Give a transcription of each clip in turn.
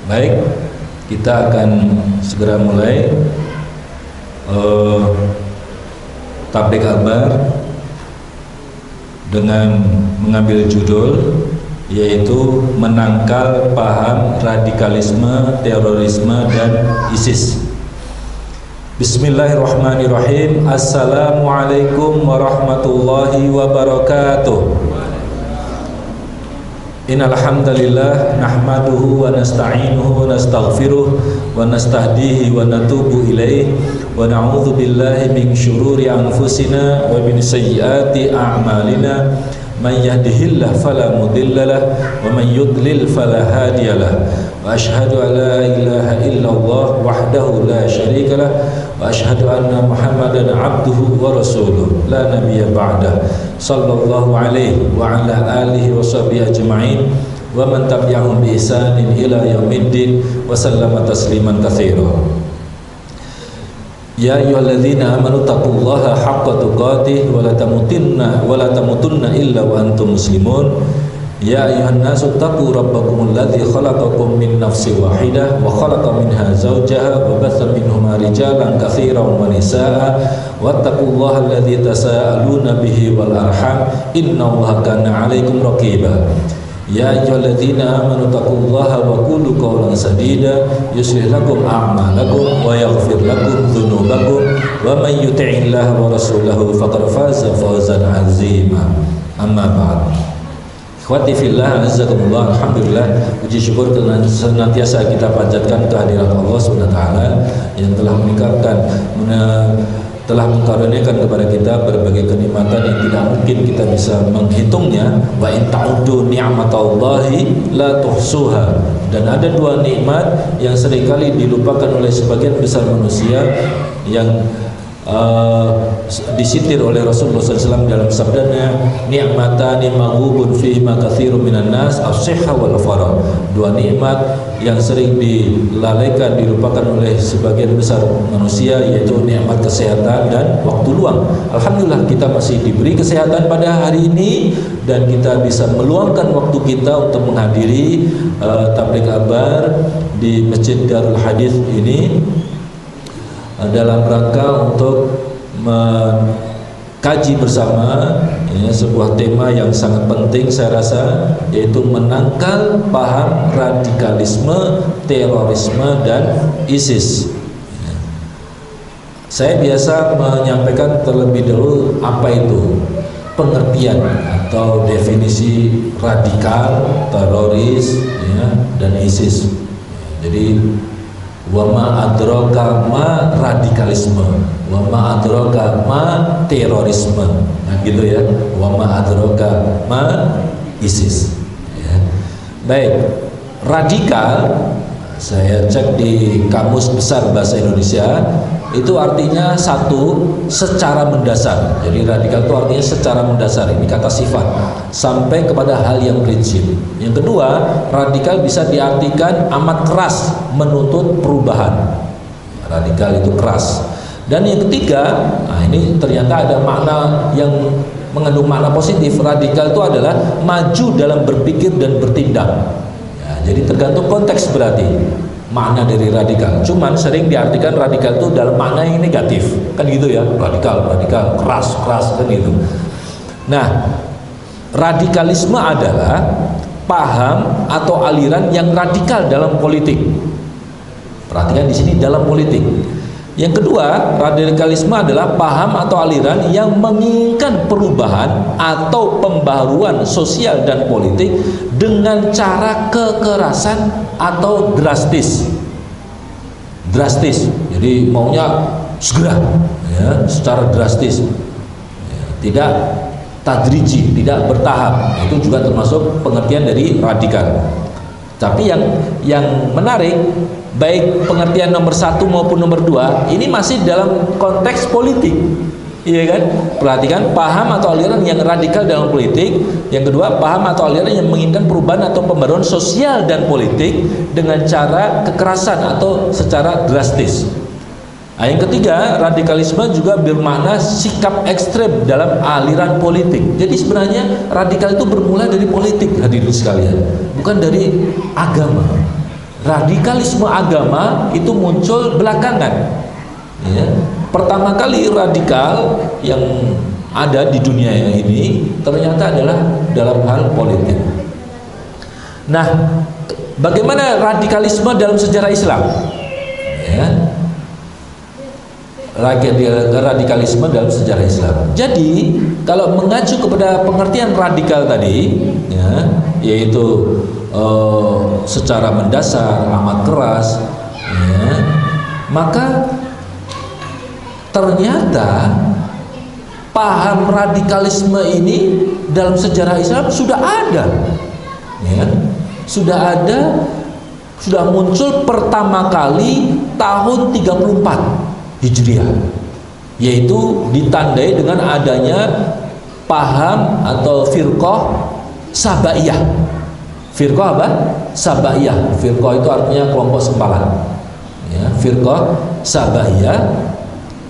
Baik, kita akan segera mulai tabligh akbar dengan mengambil judul yaitu menangkal paham radikalisme, terorisme dan ISIS. Bismillahirrahmanirrahim. Assalamualaikum warahmatullahi wabarakatuh. Innal hamdalillah nahmaduhu wa nasta'inuhu wa nastaghfiruh wa nastahdihi wa natubu ilaihi wa na'udzu billahi min syururi anfusina wa min sayyiati a'malina. Man yahdihillahu fala mudhillalah wa man yudlil fala hadiyalah. Wa asyhadu an la ilaha illallah wahdahu la syarikalah wa asyhadu anna Muhammadan abduhu wa rasuluh la nabiyya ba'dah. Sallallahu alaihi wa ala alihi wa sahbihi ajma'in wa man tabi'ahum bi ihsanin ila yaumiddin wa sallama tasliman katsira. Ya ayyuhalladzina amanu taqullaha haqqa tuqatih wa la tamutunna illa wa antum muslimun. Ya ayyuhan nasu taqu rabbakumul ladzi khalaqakum min nafsin wahidah wa khalaqa minha zawjaha wa batha minhuma rijalan katsiran wa nisaa'a wattaqullaha alladzi tasaaluna bihi wal arham innallaha kana 'alaikum raqiba. Ya ayyuhalladzina amanu taqullaha wa qulu qawlan sadida yuslih lakum a'malakum wa yaghfir lakum dzunubakum wa may yuti'illaha wa rasulahu faqad faza fawzan 'azima. Amma ba'd. Ikhwati fillah, azzakumullah, alhamdulillah, puji syukur senantiasa kita panjatkan kehadirat Allah SWT yang telah mengkaruniakan kepada kita berbagai kenikmatan yang tidak mungkin kita bisa menghitungnya. Wa in ta'uddu ni'matallahi la tuhsuha. Dan ada dua nikmat yang seringkali dilupakan oleh sebagian besar manusia yang disitir oleh Rasulullah SAW dalam sabdanya, ni'matani maghubun fihi ma katsirun minan nas as-sihha wal faragh. Dua nikmat yang sering dilalaikan, dilupakan oleh sebagian besar manusia, yaitu nikmat kesehatan dan waktu luang. Alhamdulillah kita masih diberi kesehatan pada hari ini dan kita bisa meluangkan waktu kita untuk menghadiri tabligh akbar di Masjid Darul Hadits ini dalam rangka untuk mengkaji bersama sebuah tema yang sangat penting saya rasa, yaitu menangkal paham radikalisme, terorisme dan ISIS. Saya biasa menyampaikan terlebih dahulu apa itu pengertian atau definisi radikal, teroris dan ISIS. Jadi wa ma adraka ma radikalisme, wa ma adraka ma terorisme, nah gitu ya, wa ma adraka ma ISIS ya. Baik, radikal saya cek di Kamus Besar Bahasa Indonesia itu artinya satu, secara mendasar. Jadi radikal itu artinya secara mendasar, ini kata sifat, sampai kepada hal yang prinsip. Yang kedua, radikal bisa diartikan amat keras menuntut perubahan. Radikal itu keras. Dan yang ketiga, nah ini ternyata ada makna yang mengandung makna positif. Radikal itu adalah maju dalam berpikir dan bertindak ya, jadi tergantung konteks berarti makna dari radikal. Cuman sering diartikan radikal itu dalam makna yang negatif, kan gitu ya, radikal keras kan gitu. Nah, radikalisme adalah paham atau aliran yang radikal dalam politik. Perhatikan di sini, dalam politik. Yang kedua, radikalisme adalah paham atau aliran yang menginginkan perubahan atau pembaharuan sosial dan politik dengan cara kekerasan atau drastis. Jadi maunya segera ya, secara drastis ya, tidak tadriji, tidak bertahap. Itu juga termasuk pengertian dari radikal. Tapi yang menarik, baik pengertian nomor 1 maupun nomor 2 ini masih dalam konteks politik, iya kan? Perhatikan, paham atau aliran yang radikal dalam politik. Yang kedua, paham atau aliran yang menginginkan perubahan atau pembaruan sosial dan politik dengan cara kekerasan atau secara drastis. Nah, yang ketiga, radikalisme juga bermakna sikap ekstrem dalam aliran politik. Jadi sebenarnya radikal itu bermula dari politik, hadirin sekalian, bukan dari agama. radikalisme agama itu muncul belakangan. Ya. Pertama kali radikal yang ada di dunia ini ternyata adalah dalam hal politik. Nah, bagaimana radikalisme dalam sejarah Islam? Ya. Radikalisme dalam sejarah Islam. Jadi, kalau mengacu kepada pengertian radikal tadi, ya, yaitu secara mendasar, amat keras, ya, maka ternyata paham radikalisme ini dalam sejarah Islam sudah ada, ya, sudah muncul pertama kali tahun 34 Hijriah, yaitu ditandai dengan adanya paham atau firqah Sabaiyah. Firqah apa? Sabaiyah. Firqah itu artinya kelompok sempalan. Ya, firqah Sabaiyah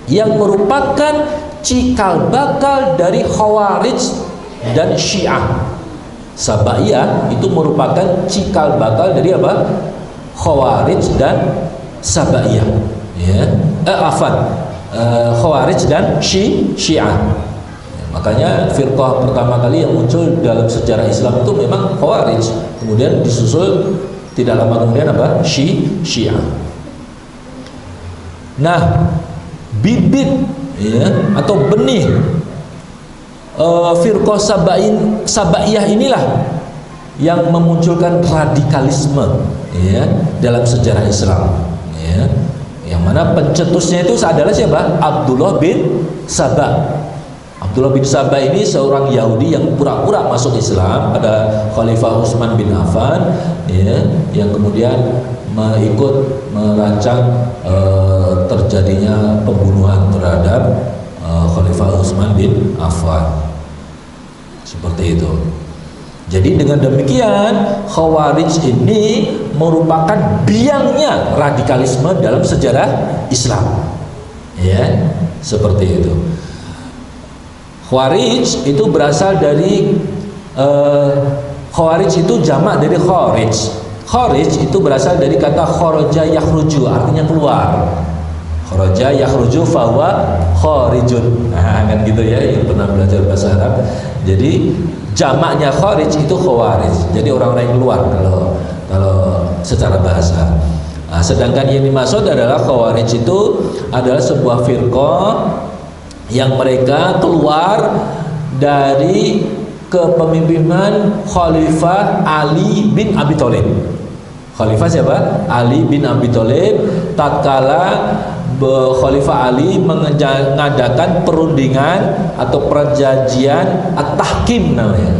yang merupakan cikal bakal dari Khawarij dan Syiah. Sabaiyah itu merupakan cikal bakal dari apa? Khawarij dan Sabaiyah. Ya, Khawarij dan Syiah. Ya, makanya firqah pertama kali yang muncul dalam sejarah Islam itu memang Khawarij, kemudian disusul tidak lama kemudian apa? Syiah. Nah, bibit, ya, atau benih firqah Sabaiyah inilah yang memunculkan radikalisme, ya, dalam sejarah Islam, ya. Yang mana pencetusnya itu adalah siapa? Abdullah bin Saba. Abdullah bin Saba ini seorang Yahudi yang pura-pura masuk Islam pada Khalifah Utsman bin Affan, ya, yang kemudian ikut merancang terjadinya pembunuhan terhadap Khalifah Utsman bin Affan. Seperti itu. Jadi dengan demikian Khawarij ini merupakan biangnya radikalisme dalam sejarah Islam. Ya, seperti itu. Khawarij itu berasal dari Khawarij itu jamak dari Kharij. Kharij itu berasal dari kata kharaja yakhruju, artinya keluar. Kharaja yakhruju fahuwa kharijun. Nah, kan gitu ya, yang pernah belajar bahasa Arab. Jadi jamaknya Kharij itu Khawarij. Jadi orang-orang yang keluar kalau secara bahasa. Nah, sedangkan yang dimaksud adalah Khawarij itu adalah sebuah firqah yang mereka keluar dari kepemimpinan Khalifah Ali bin Abi Thalib. Khalifah siapa? Ali bin Abi Thalib tatkala Khalifah Ali mengadakan perundingan atau perjanjian At-Tahkim namanya.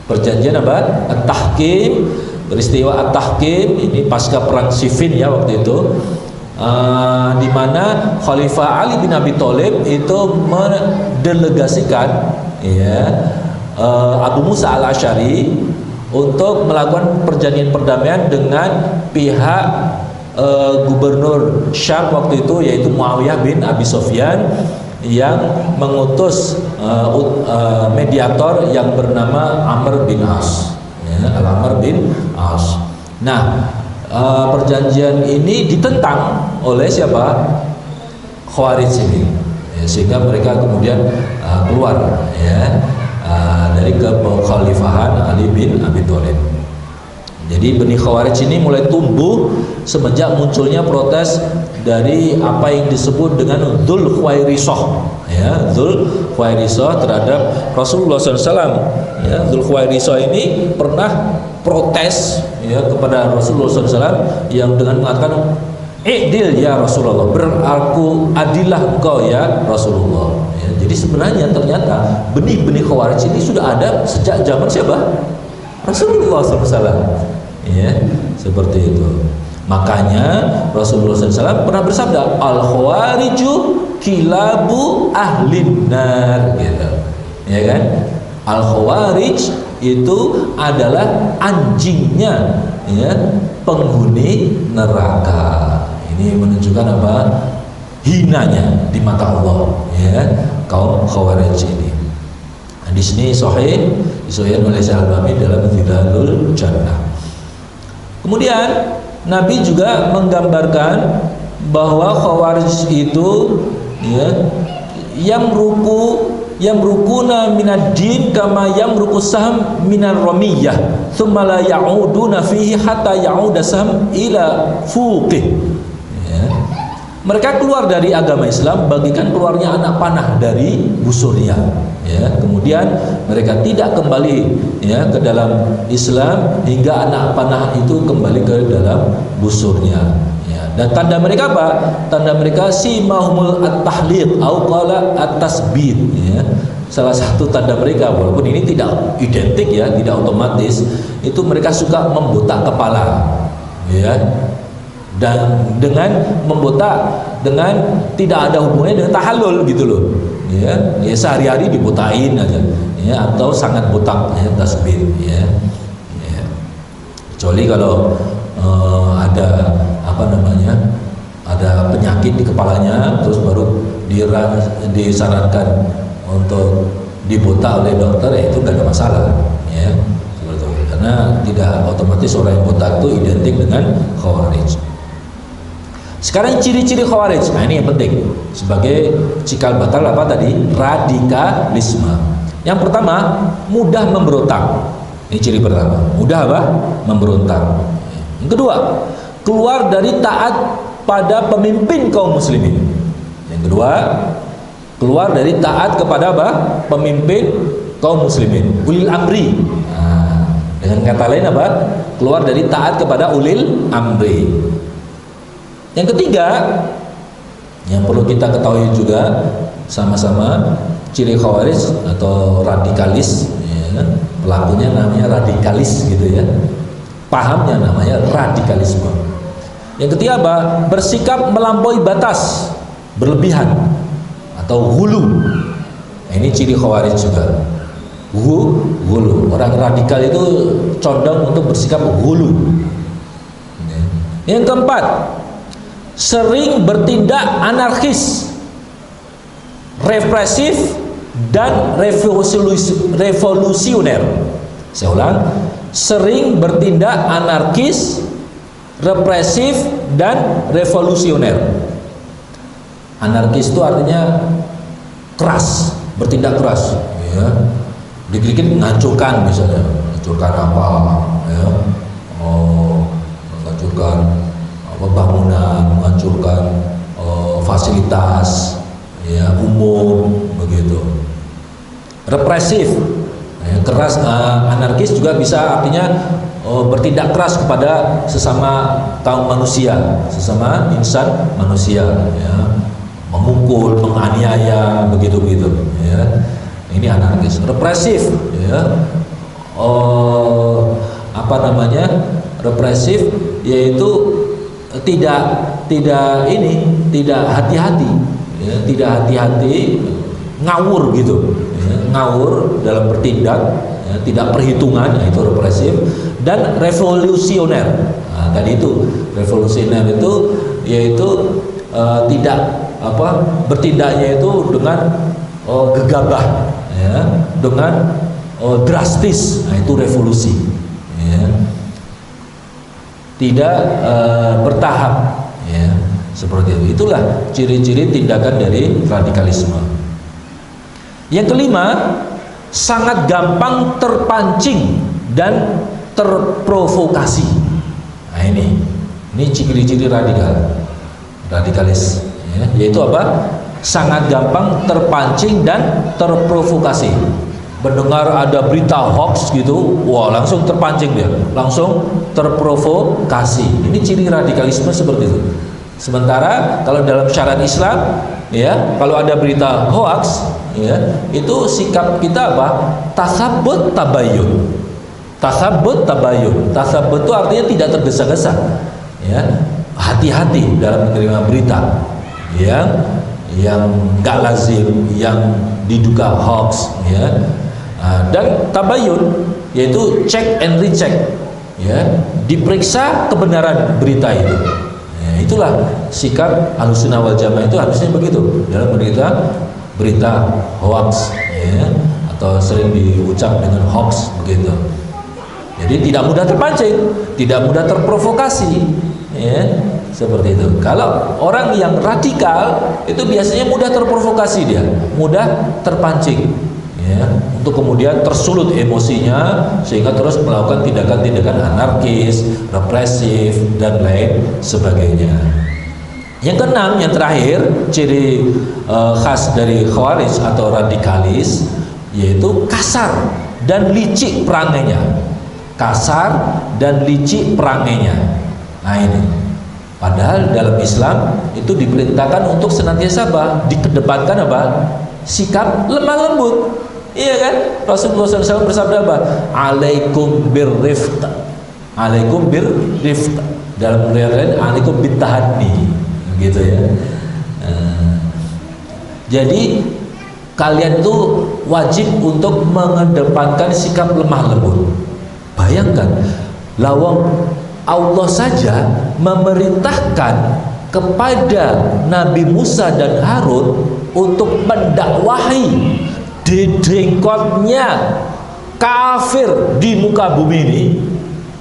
Perjanjian apa? At-Tahkim, peristiwa At-Tahkim ini pasca perang Siffin ya waktu itu. Di mana Khalifah Ali bin Abi Thalib itu mendelegasikan, ya, Abu Musa al-Asy'ari untuk melakukan perjanjian perdamaian dengan pihak gubernur Syam waktu itu, yaitu Muawiyah bin Abi Sufyan, yang mengutus mediator yang bernama Amr bin As, ya, Al-Amr bin As. Nah, perjanjian ini ditentang oleh siapa? Khawarij ini, ya, sehingga mereka kemudian keluar, ya, dari kekhalifahan Ali bin Abi Thalib. Jadi benih Khawarij ini mulai tumbuh semenjak munculnya protes dari apa yang disebut dengan Dzul Khuwairisah, ya, Dzul Khuwairisah terhadap Rasulullah SAW. Ya, Dzul Khuwairisah ini pernah protes, ya, kepada Rasulullah SAW yang dengan mengatakan, "I'dil ya Rasulullah, berlaku adilah engkau ya Rasulullah." Ya, jadi sebenarnya ternyata benih-benih Khawarij ini sudah ada sejak zaman siapa? Rasulullah SAW. Ya, seperti itu. Makanya Rasulullah SAW pernah bersabda, "Al-Khawariju kilabu ahlin nar," gitu. Ya kan? Al-Khawarij itu adalah anjingnya, ya, penghuni neraka. Ini menunjukkan apa? Hinanya di mata Allah, ya, kaum Khawarij ini. Nah, di sini sahih disahihkan oleh Syekh Al-Albani dalam Zilalul Jannah. Kemudian Nabi juga menggambarkan bahwa Khawarij itu ya yamrukuna minad din kama yamruku saham minar ramiyah thumma la ya'uduna fihi hatta ya'uda saham ila fuqih. Ya. Mereka keluar dari agama Islam bagikan keluarnya anak panah dari busurnya. Ya, kemudian mereka tidak kembali ya ke dalam Islam hingga anak panah itu kembali ke dalam busurnya. Ya, dan tanda mereka apa? Tanda mereka simahumul at-tahliq au qala at-tasbih. Ya. Salah satu tanda mereka, walaupun ini tidak identik ya, tidak otomatis, itu mereka suka membotak kepala. Ya. Dan dengan membotak dengan tidak ada hubungannya dengan tahallul gitu loh. Ya, sehari-hari dibotain aja ya, atau sangat botak ya, tasbih ya. Ya. Kecuali kalau ada apa namanya, ada penyakit di kepalanya, terus baru disarankan untuk dibotak oleh dokter, ya itu gak ada masalah ya, karena tidak otomatis orang yang botak itu identik dengan Khawarij. Sekarang ciri-ciri Khawarij, nah ini yang penting sebagai cikal bakal apa tadi? Radikalisme. Yang pertama, mudah memberontak. Ini ciri pertama, mudah apa? Memberontak. Yang kedua, keluar dari taat pada pemimpin kaum muslimin. Yang kedua, keluar dari taat kepada apa? Pemimpin kaum muslimin, ulil amri. Nah, dengan kata lain apa? Keluar dari taat kepada ulil amri. Yang ketiga, yang perlu kita ketahui juga sama-sama, ciri Khawarij atau radikalis ya, pelakunya namanya radikalis gitu ya, pahamnya namanya radikalisme. Yang ketiga apa? Bersikap melampaui batas, berlebihan atau hulu. Nah, ini ciri Khawarij juga. Hulu. Orang radikal itu condong untuk bersikap hulu. Yang keempat, sering bertindak anarkis, represif dan revolusioner. Saya ulang, sering bertindak anarkis, represif dan revolusioner. Anarkis itu artinya keras, bertindak keras, ya. Dikit-dikit menghancurkan, misalnya menghancurkan apa, ya, menghancurkan bangunan, menghancurkan fasilitas ya umum begitu. Represif, ya, keras, anarkis juga bisa artinya bertindak keras kepada sesama kaum manusia, sesama insan manusia, ya, memukul, menganiaya, begitu ya. Ini anarkis. Represif, ya, apa namanya? Represif yaitu tidak hati-hati, ya, tidak hati-hati, ngawur gitu, ya, ngawur dalam bertindak, ya, tidak perhitungan, ya, itu represif. Dan revolusioner, nah, tadi itu revolusioner itu yaitu tidak apa, bertindaknya itu dengan gegabah, ya, dengan drastis, nah, itu revolusi, ya. Tidak bertahap, ya, seperti itu. Itulah ciri-ciri tindakan dari radikalisme. Yang kelima, sangat gampang terpancing dan terprovokasi. Nah, ini ciri-ciri radikalis, ya, yaitu apa? Sangat gampang terpancing dan terprovokasi. Mendengar ada berita hoax gitu, wah langsung terpancing dia, langsung terprovokasi. Ini ciri radikalisme seperti itu. Sementara kalau dalam syariat Islam, ya, kalau ada berita hoax, ya, itu sikap kita apa? Tasabbut tabayyun. Tasabbut tabayyun. Tasabbut itu artinya tidak tergesa-gesa, ya, hati-hati dalam menerima berita yang nggak lazim, yang diduga hoax, ya. Dan tabayun yaitu check and recheck, ya, diperiksa kebenaran berita itu. Ya, itulah sikap Ahlussunnah wal Jamaah, itu harusnya begitu dalam berita hoax, ya, atau sering diucap dengan hoax begitu. Jadi tidak mudah terpancing, tidak mudah terprovokasi, ya, seperti itu. Kalau orang yang radikal itu biasanya mudah terprovokasi, dia mudah terpancing, ya, untuk kemudian tersulut emosinya sehingga terus melakukan tindakan-tindakan anarkis, represif dan lain sebagainya. Yang keenam, yang terakhir, ciri khas dari khawarij atau radikalis yaitu kasar dan licik perangainya. Kasar dan licik perangainya. Nah ini, padahal dalam Islam itu diperintahkan untuk senantiasa dikedepankan apa? Sikap lemah lembut. Iya kan? Rasulullah SAW bersabda apa? Alaikum birrifq. Alaikum birrifq. Dalam riwayat lain, alaikum bitahadni. Gitu ya. Jadi kalian itu wajib untuk mengedepankan sikap lemah lembut. Bayangkan, lawang Allah saja memerintahkan kepada Nabi Musa dan Harun untuk mendakwahi dedengkotnya kafir di muka bumi ini,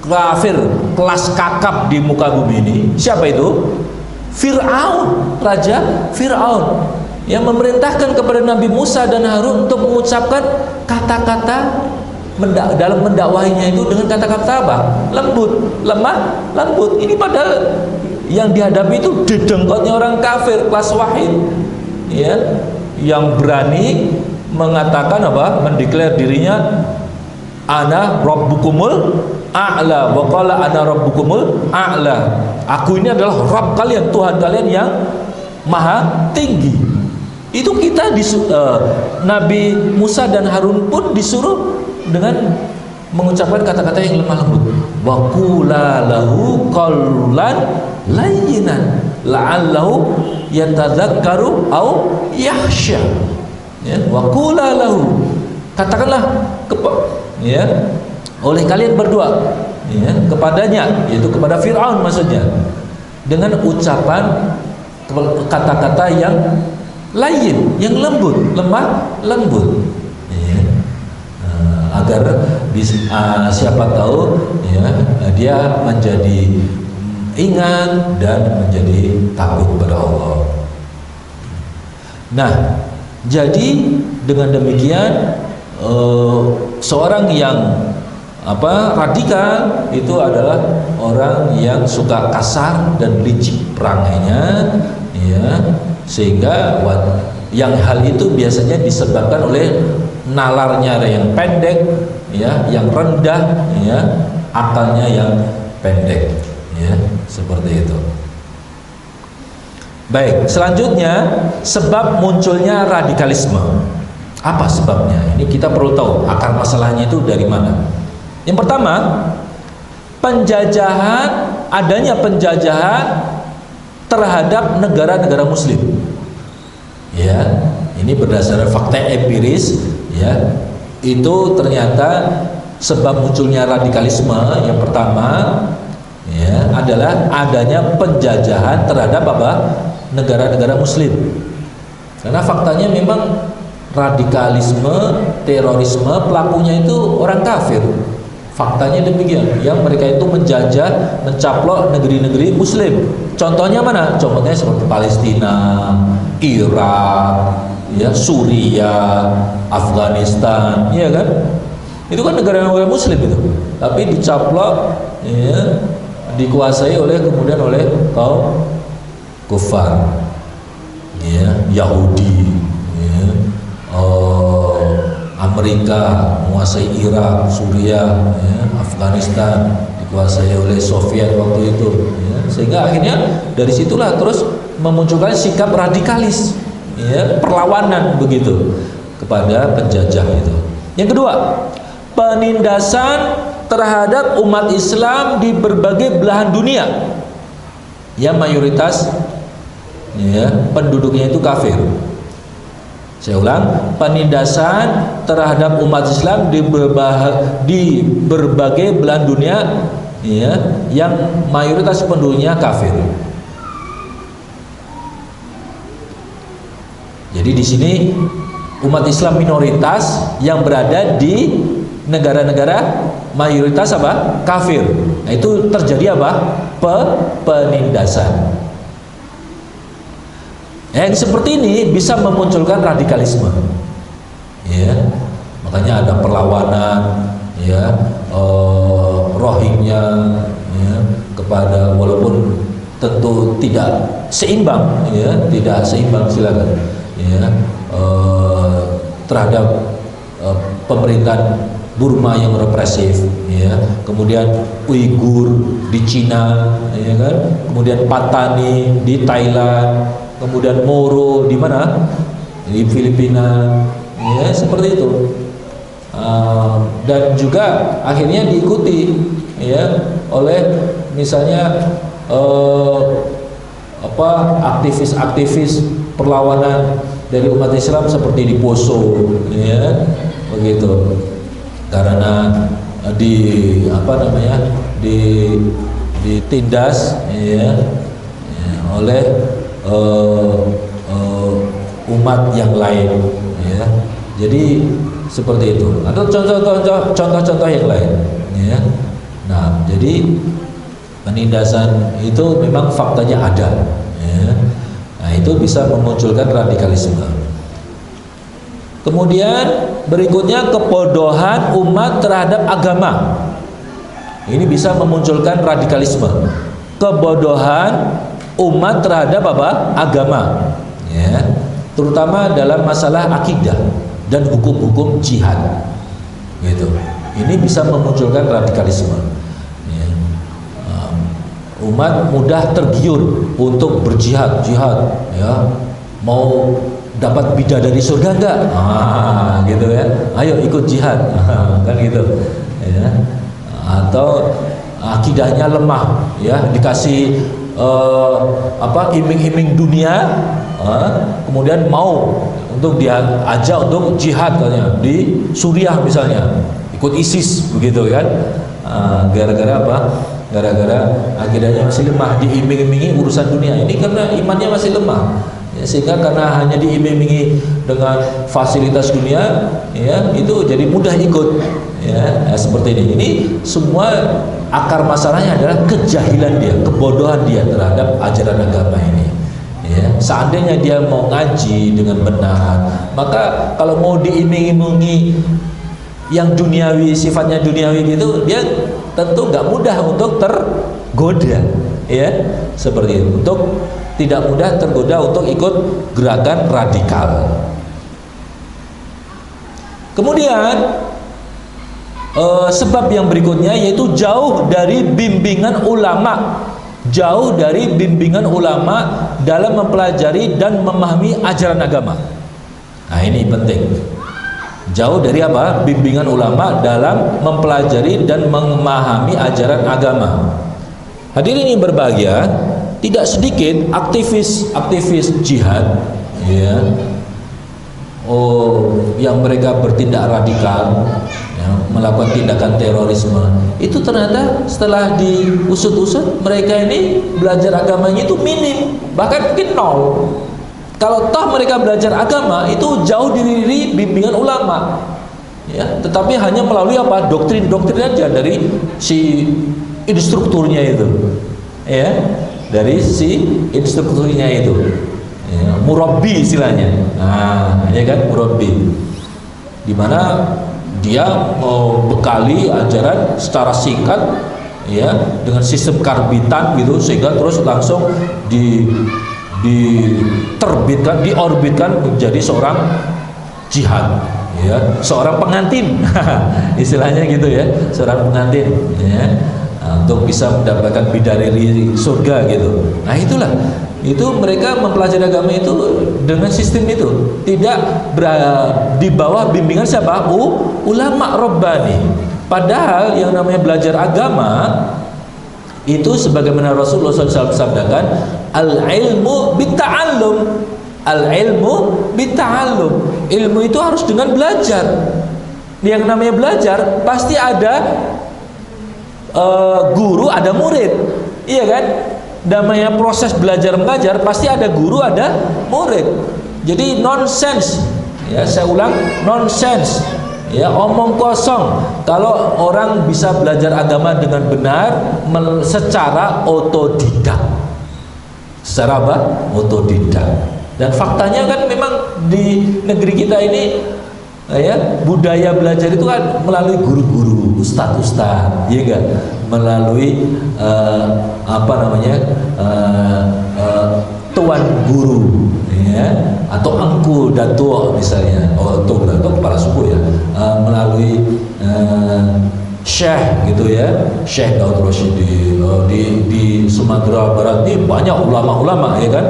kafir kelas kakap di muka bumi ini. Siapa itu? Fir'aun, Raja Fir'aun, yang memerintahkan kepada Nabi Musa dan Harun untuk mengucapkan kata-kata dalam mendakwahinya itu dengan kata-kata apa? Lembut, lemah, lembut. Ini padahal yang dihadapi itu dedengkotnya orang kafir kelas wahid, ya, yang berani mengatakan apa? Mendeklar dirinya ana rabbukumul a'la wa qala ana rabbukumul a'la. Aku ini adalah Rabb kalian, Tuhan kalian yang maha tinggi. Itu kita Nabi Musa dan Harun pun disuruh dengan mengucapkan kata-kata yang lemah lembut. Wa qula lahu qawlan layyinan la'allahu yatadzakkaru au yakhsha. Ya, wa qula lahu, katakanlah ya, oleh kalian berdua, ya, kepadanya, yaitu kepada Fir'aun maksudnya, dengan ucapan kata-kata yang layyin, yang lembut, lemah lembut, ya, agar siapa tahu, ya, dia menjadi ingat dan menjadi takut kepada Allah. Nah, jadi dengan demikian seorang yang radikal itu adalah orang yang suka kasar dan licik perangainya, ya, sehingga yang hal itu biasanya disebabkan oleh nalarnya yang pendek, ya, yang rendah, ya, akalnya yang pendek, ya, seperti itu. Baik, selanjutnya sebab munculnya radikalisme. Apa sebabnya? Ini kita perlu tahu akar masalahnya itu dari mana. Yang pertama, adanya penjajahan terhadap negara-negara muslim. Ya, ini berdasarkan fakta empiris, ya. Itu ternyata sebab munculnya radikalisme yang pertama, ya, adalah adanya penjajahan terhadap negara-negara muslim. Karena faktanya memang radikalisme, terorisme pelakunya itu orang kafir. Faktanya demikian, yang mereka itu menjajah, mencaplok negeri-negeri muslim. Contohnya mana? Contohnya seperti Palestina, Irak, ya, Suriah, Afghanistan, ya kan? Itu kan negara-negara muslim itu. Tapi dicaplok, ya, dikuasai oleh kaum kufar, ya, Yahudi, ya, Amerika menguasai Irak, Suriah, ya, Afghanistan dikuasai oleh Soviet waktu itu, ya. Sehingga akhirnya dari situlah terus memunculkan sikap radikalis, ya, perlawanan begitu kepada penjajah itu. Yang kedua, penindasan terhadap umat Islam di berbagai belahan dunia yang mayoritas, ya, penduduknya itu kafir. Saya ulang, penindasan terhadap umat Islam di berbagai belahan dunia, ya, yang mayoritas penduduknya kafir. Jadi di sini umat Islam minoritas yang berada di negara-negara mayoritas apa? Kafir. Nah, itu terjadi apa? Penindasan. Yang seperti ini bisa memunculkan radikalisme. Ya. Makanya ada perlawanan ya, Rohingya ya, kepada, walaupun tentu tidak seimbang ya, tidak seimbang silakan ya, terhadap pemerintahan Burma yang represif ya, kemudian Uighur di Cina ya kan, kemudian Patani di Thailand, kemudian Moro di mana, di Filipina ya, seperti itu. Dan juga akhirnya diikuti ya oleh misalnya aktivis-aktivis perlawanan dari umat Islam seperti di Poso ya, begitu, karena ditindas ya, oleh umat yang lain ya. Jadi seperti itu. Atau contoh-contoh yang lain ya. Nah, jadi penindasan itu memang faktanya ada ya. Nah, itu bisa memunculkan radikalisme. Kemudian berikutnya kebodohan umat terhadap agama. Ini bisa memunculkan radikalisme. Kebodohan umat terhadap apa? Agama ya. Terutama dalam masalah akidah dan hukum-hukum jihad gitu. Ini bisa memunculkan radikalisme ya. Umat mudah tergiur untuk berjihad ya, mau dapat bidadari surga enggak? Gitu ya, ayo ikut jihad kan gitu ya. Atau akidahnya lemah ya, dikasih iming-iming dunia, kemudian mau untuk dia ajak untuk jihad katanya di Suriah misalnya, ikut ISIS begitu kan. Gara-gara apa? Gara-gara akidahnya masih lemah, diiming-imingi urusan dunia. Ini karena imannya masih lemah ya, sehingga karena hanya diiming-imingi dengan fasilitas dunia ya, itu jadi mudah ikut ya, seperti ini. Ini semua akar masalahnya adalah kejahilan dia, kebodohan dia terhadap ajaran agama ini. Ya, seandainya dia mau ngaji dengan benar, maka kalau mau diiming-imingi yang duniawi, sifatnya duniawi gitu, dia tentu nggak mudah untuk tergoda, ya, seperti itu. Untuk tidak mudah tergoda untuk ikut gerakan radikal. Kemudian sebab yang berikutnya yaitu jauh dari bimbingan ulama. Jauh dari bimbingan ulama dalam mempelajari dan memahami ajaran agama. Nah, ini penting. Jauh dari apa? Bimbingan ulama dalam mempelajari dan memahami ajaran agama. Hadirin yang berbahagia, tidak sedikit aktivis jihad ya, yang mereka bertindak radikal, melakukan tindakan terorisme, itu ternyata setelah diusut-usut mereka ini belajar agamanya itu minim, bahkan mungkin nol. Kalau toh mereka belajar agama itu jauh dari bimbingan ulama ya, tetapi hanya melalui apa? Doktrin-doktrin aja dari si instrukturnya itu ya, dari si instrukturnya itu ya, murabbi istilahnya. Nah, ya kan, murabbi, dimana dia bekali ajaran secara singkat ya, dengan sistem karbitan gitu, sehingga terus langsung diterbitkan, diorbitkan menjadi seorang jihad ya, seorang pengantin istilahnya gitu ya, seorang pengantin ya, untuk bisa mendapatkan bidadari surga gitu. Nah, itulah, itu mereka mempelajari agama itu dengan sistem itu, tidak di bawah bimbingan siapa? Ulama Rabbani. Padahal yang namanya belajar agama itu sebagaimana Rasulullah SAW sabdakan, al-ilmu bitta'allum. Al-ilmu bitta'allum. Ilmu itu harus dengan belajar. Yang namanya belajar pasti ada guru, ada murid, iya kan? Namanya proses belajar mengajar pasti ada guru, ada murid. Jadi nonsense ya, saya ulang, nonsense Ya, omong kosong. Kalau orang bisa belajar agama dengan benar secara otodidak. Secara apa? Otodidak. Dan faktanya kan memang di negeri kita ini ya, budaya belajar itu kan melalui guru-guru, ustadz-ustadz, ya enggak? Melalui tuan guru, ya, atau angku datuk misalnya, atau kepala suku ya, melalui syekh gitu ya, Syekh Daud Rosyidi. Di Sumatera Barat ini banyak ulama-ulama ya kan,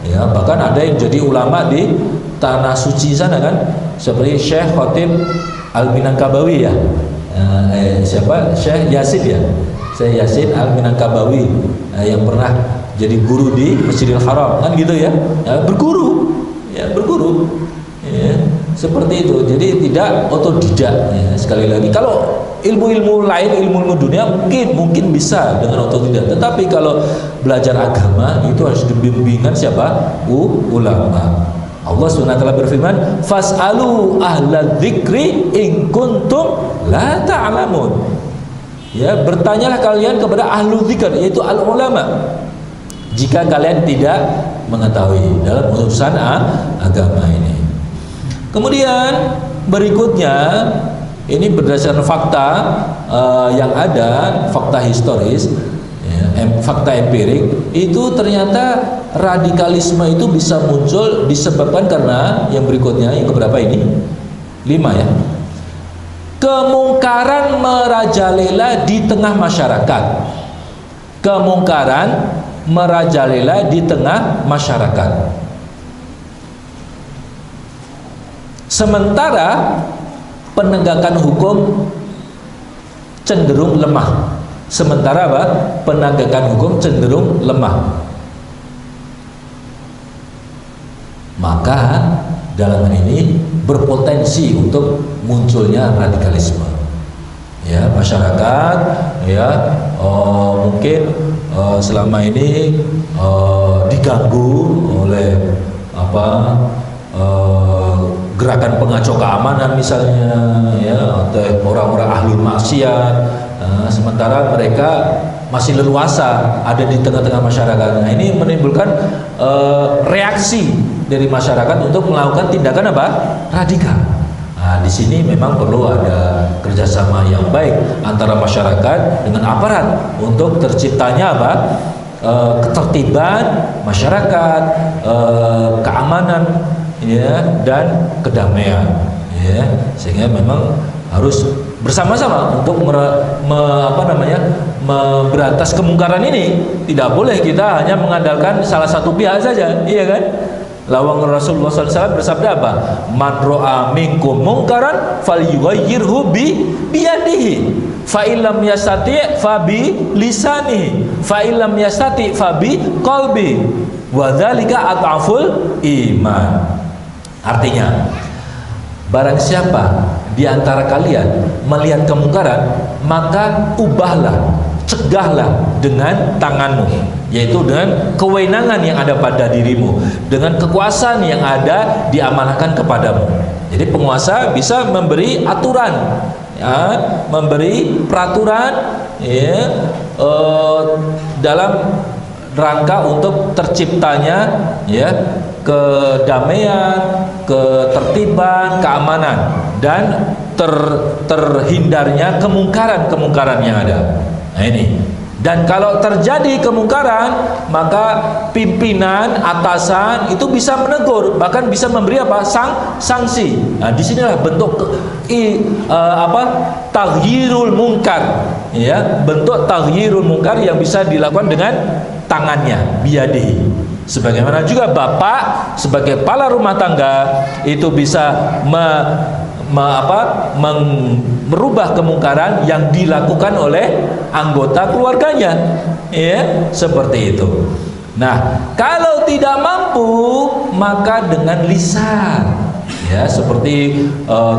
ya, bahkan ada yang jadi ulama di tanah suci sana kan, seperti Syekh Khotib Al-Minangkabawi ya, siapa, Syekh Yasin ya, Syekh Yasin Al-Minangkabawi, yang pernah jadi guru di Masjidil Haram kan gitu ya, berguru ya, seperti itu. Jadi tidak otodidak ya. Sekali lagi, kalau ilmu-ilmu lain, ilmu-ilmu dunia mungkin bisa dengan otodidak, tetapi kalau belajar agama itu harus dibimbingan siapa? Ulama. Allah SWT berfirman, fas'alu ahla dzikri in kuntum la ta'lamun. Ya, bertanyalah kalian kepada ahlu dzikr, yaitu al-ulama, jika kalian tidak mengetahui dalam urusan agama ini. Kemudian berikutnya, ini berdasarkan fakta yang ada, fakta historis, ya, fakta empirik, itu ternyata radikalisme itu bisa muncul disebabkan karena yang berikutnya, yang keberapa ini? 5 ya. Kemungkaran merajalela di tengah masyarakat. Kemungkaran merajalela di tengah masyarakat. Sementara penegakan hukum cenderung lemah. Sementara apa? Penegakan hukum cenderung lemah. Maka dalam hal ini berpotensi untuk munculnya radikalisme. Ya, masyarakat ya mungkin selama ini diganggu oleh gerakan pengacau keamanan misalnya ya, atau orang-orang ahli maksiat, sementara mereka masih leluasa ada di tengah-tengah masyarakat. Nah, ini menimbulkan reaksi dari masyarakat untuk melakukan tindakan apa? Radikal. Nah, di sini memang perlu ada kerjasama yang baik antara masyarakat dengan aparat untuk terciptanya apa? Ketertiban masyarakat, keamanan ya, dan kedamaian ya, sehingga memang harus bersama-sama untuk memberantas kemungkaran ini. Tidak boleh kita hanya mengandalkan salah satu pihak saja, iya kan? Lawang Rasulullah SAW bersabda apa? Man ro'a minkum mungkaran falyughayyirhu biyadihi, fa illam yastati' fa bi lisanihi, fa illam yastati' fa bi qalbi, wa dzalika at'aful iman. Artinya, barang siapa di antara kalian melihat kemungkaran, maka ubahlah, cegahlah dengan tanganmu, yaitu dengan kewenangan yang ada pada dirimu, dengan kekuasaan yang ada diamanahkan kepadamu. Jadi penguasa bisa memberi aturan ya, memberi peraturan ya, dalam rangka untuk terciptanya ya kedamaian, ketertiban, keamanan, dan terhindarnya kemungkaran-kemungkaran yang ada. Nah ini. Dan kalau terjadi kemungkaran, maka pimpinan, atasan itu bisa menegur, bahkan bisa memberi apa? Sanksi. Nah, disinilah bentuk taghyirul munkar, ya, bentuk taghyirul munkar yang bisa dilakukan dengan tangannya, biyadihi. Sebagaimana juga bapak sebagai kepala rumah tangga itu bisa merubah kemungkaran yang dilakukan oleh anggota keluarganya, ya, seperti itu. Nah, kalau tidak mampu, maka dengan lisan, Ya, seperti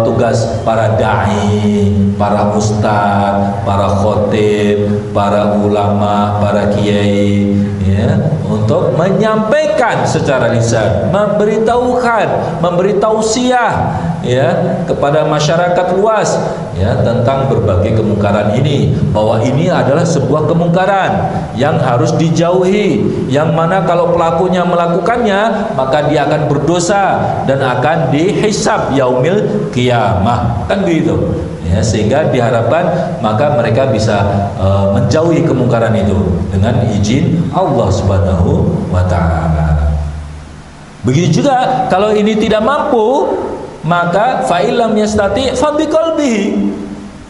tugas para dai, para ustadz, para khotib, para ulama, para kiai, ya, untuk menyampaikan secara lisan, memberitahukan, memberi tausiah, ya, kepada masyarakat luas, ya, tentang berbagai kemungkaran ini, bahwa ini adalah sebuah kemungkaran yang harus dijauhi, yang mana kalau pelakunya melakukannya maka dia akan berdosa dan akan dihisab yaumil qiyamah, kan begitu, ya, sehingga diharapkan maka mereka bisa menjauhi kemungkaran itu dengan izin Allah Subhanahu wa taala. Begitu juga kalau ini tidak mampu, maka fa'ilam yastati fa biqalbihi.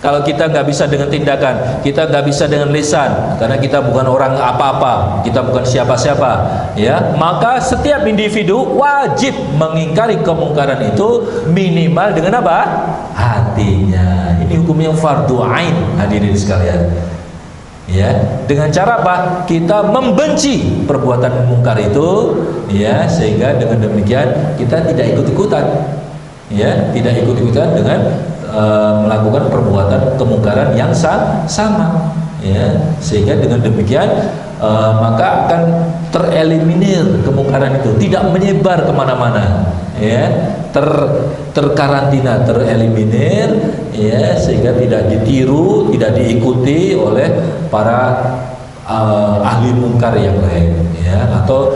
Kalau kita nggak bisa dengan tindakan, kita nggak bisa dengan lisan, karena kita bukan orang apa-apa, kita bukan siapa-siapa, ya, maka setiap individu wajib mengingkari kemungkaran itu minimal dengan apa? Hatinya. Ini hukum yang fardu ain, hadirin sekalian. Ya, dengan cara apa? Kita membenci perbuatan mungkar itu, ya, sehingga dengan demikian kita tidak ikut-ikutan, ya, tidak ikut-ikutan dengan melakukan perbuatan kemungkaran yang sama, ya, sehingga dengan demikian maka akan tereliminir kemungkaran itu, tidak menyebar kemana-mana, ya, terkarantina, tereliminir, ya, sehingga tidak ditiru, tidak diikuti oleh para ahli mungkar yang lain, ya, atau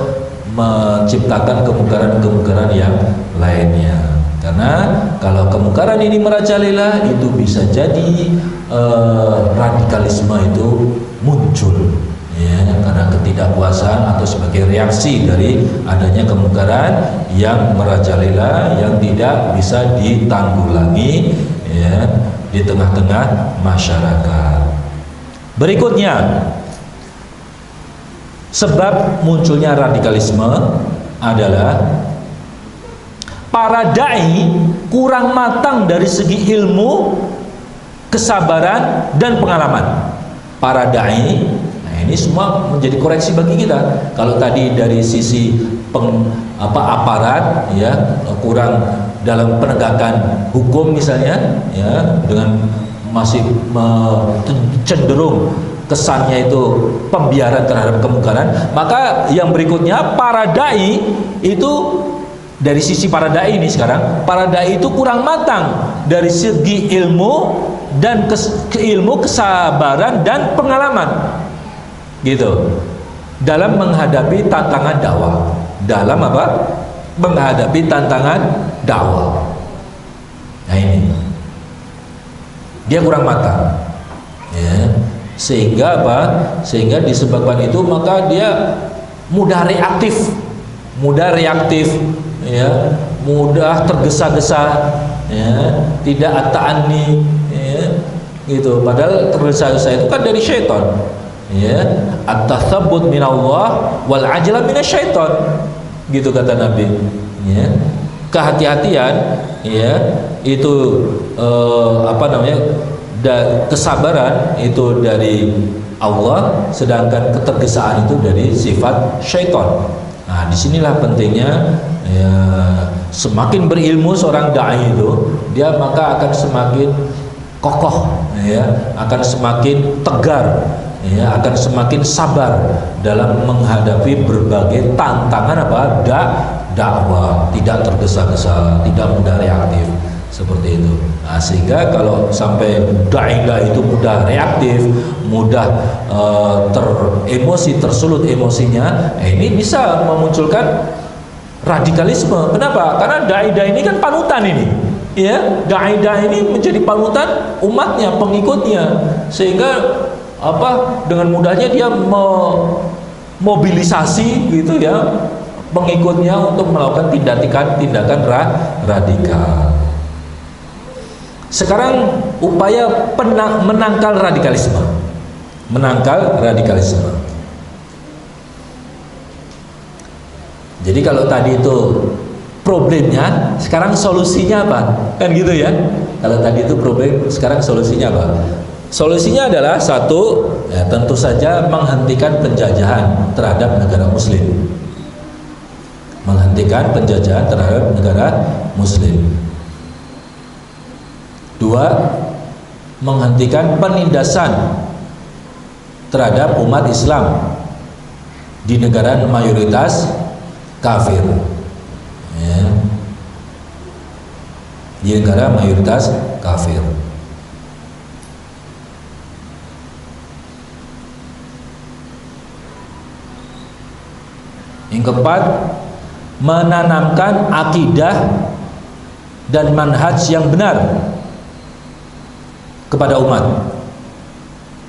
menciptakan kemungkaran-kemungkaran yang lainnya. Karena kalau kemungkaran ini merajalela, itu bisa jadi radikalisme itu muncul, ya, karena ketidakpuasan atau sebagai reaksi dari adanya kemungkaran yang merajalela, yang tidak bisa ditanggulangi, ya, di tengah-tengah masyarakat. Berikutnya, sebab munculnya radikalisme adalah para dai kurang matang dari segi ilmu, kesabaran, dan pengalaman. Para dai, nah ini semua menjadi koreksi bagi kita. Kalau tadi dari sisi aparat, ya, kurang dalam penegakan hukum misalnya, ya, dengan masih cenderung kesannya itu pembiaran terhadap kemungkaran, maka yang berikutnya para dai itu, dari sisi para dai ini sekarang, para dai itu kurang matang dari segi ilmu dan ilmu, kesabaran, dan pengalaman, gitu, dalam menghadapi tantangan dakwah. Dalam apa? Menghadapi tantangan dakwah. Nah ini, dia kurang matang, ya, sehingga apa? Sehingga disebabkan itu maka dia mudah reaktif, ya, mudah tergesa-gesa, ya, tidak at-ta'anni, ya, gitu. Padahal tergesa-gesa itu kan dari syaitan, ya, at-tatsabbut minallah wal ajla minasyaiton, gitu kata Nabi, ya. Kehati-hatian, ya, itu kesabaran itu dari Allah, sedangkan ketergesaan itu dari sifat syaitan. Nah, disinilah pentingnya, ya, semakin berilmu seorang dai itu, dia maka akan semakin kokoh, ya, akan semakin tegar, ya, akan semakin sabar dalam menghadapi berbagai tantangan dakwah, tidak tergesa-gesa, tidak mudah reaktif, seperti itu. Nah, sehingga kalau sampai dai itu mudah reaktif, mudah teremosi, tersulut emosinya, ini bisa memunculkan radikalisme. Kenapa? Karena dai-dai ini kan panutan ini, ya, dai-dai ini menjadi panutan umatnya, pengikutnya, sehingga apa, dengan mudahnya dia memobilisasi, gitu, ya, pengikutnya untuk melakukan tindakan radikal. Sekarang upaya menangkal radikalisme. Jadi kalau tadi itu problemnya, sekarang solusinya apa? Kan gitu ya. Kalau tadi itu problem, sekarang solusinya apa? Solusinya adalah satu, ya, tentu saja menghentikan penjajahan terhadap negara muslim. Menghentikan penjajahan terhadap negara muslim. Dua, menghentikan penindasan terhadap umat Islam di negara mayoritas kafir, ya. Di negara mayoritas kafir. Yang keempat, menanamkan akidah dan manhaj yang benar kepada umat.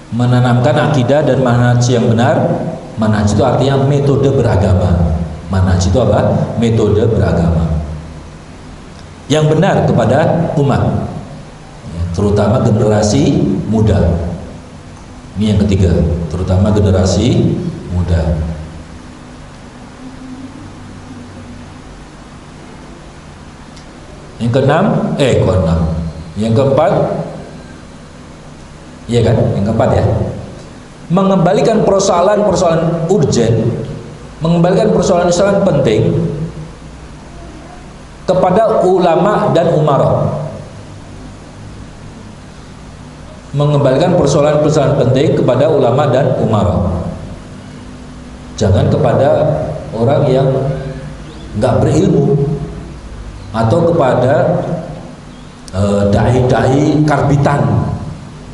Menanamkan akidah dan manhaj yang benar. Manhaj itu artinya metode beragama. Manhaj itu apa? Metode beragama yang benar kepada umat, terutama generasi muda. Ini yang ketiga, terutama generasi muda. Yang keenam, yang keempat, iya kan? Yang keempat ya, mengembalikan persoalan-persoalan urgen, mengembalikan persoalan-persoalan penting kepada ulama dan umara. Mengembalikan persoalan-persoalan penting kepada ulama dan umara. Jangan kepada orang yang nggak berilmu atau kepada dai-dai karbitan.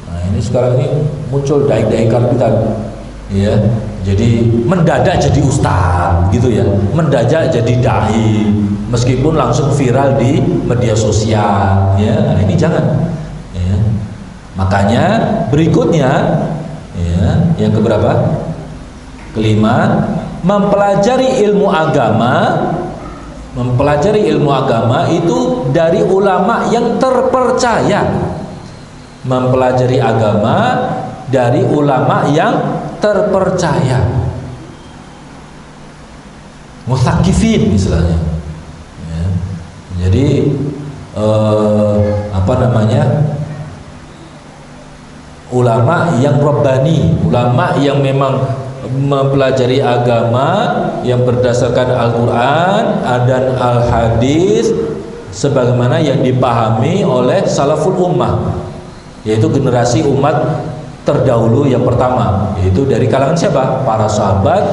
Nah, ini sekarang ini muncul dai-dai karbitan, ya. Jadi mendadak jadi ustaz gitu ya, mendadak jadi dai, meskipun langsung viral di media sosial, ya. Nah, ini jangan, ya. Makanya berikutnya, ya, yang keberapa? Kelima, mempelajari ilmu agama. Mempelajari ilmu agama itu dari ulama yang terpercaya. Mempelajari agama dari ulama yang terpercaya, mutsaqifin misalnya, ya. Jadi ulama yang rabbani, ulama yang memang mempelajari agama yang berdasarkan Al-Quran dan Al-Hadis sebagaimana yang dipahami oleh salaful ummah, yaitu generasi umat terdahulu yang pertama, yaitu dari kalangan siapa? Para sahabat,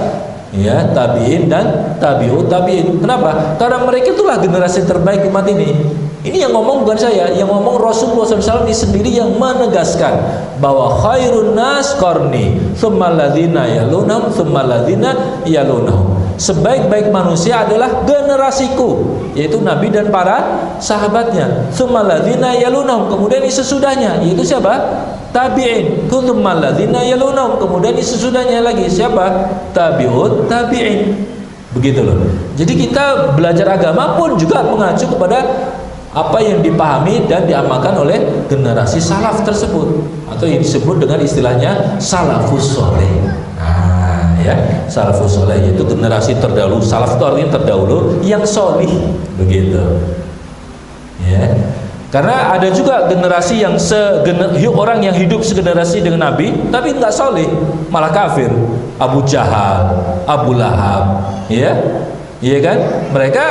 ya, tabi'in dan tabi'ut tabi'in. Kenapa? Karena mereka itulah generasi terbaik umat ini. Ini yang ngomong bukan saya, yang ngomong Rasulullah SAW sendiri yang menegaskan bahwa khairun nas qarni, tsumma alladzina yalunhum, tsumma alladzina yalunhum. Sebaik-baik manusia adalah generasiku, yaitu Nabi dan para sahabatnya. Tsumma alladzina yalunhum, kemudian sesudahnya, yaitu siapa? Tabi'in. Tsumma alladzina yalunhum, kemudian sesudahnya lagi siapa? Tabi'ut tabi'in. Begitu loh. Jadi kita belajar agama pun juga mengacu kepada apa yang dipahami dan diamalkan oleh generasi salaf tersebut, atau yang disebut dengan istilahnya salafus soleh. Nah, ya, salafus soleh yaitu generasi terdahulu. Salaf itu artinya terdahulu yang solih, begitu. Ya, karena ada juga generasi yang orang yang hidup segenerasi dengan Nabi, tapi nggak solih, malah kafir. Abu Jahal, Abu Lahab, ya. Iya kan? Mereka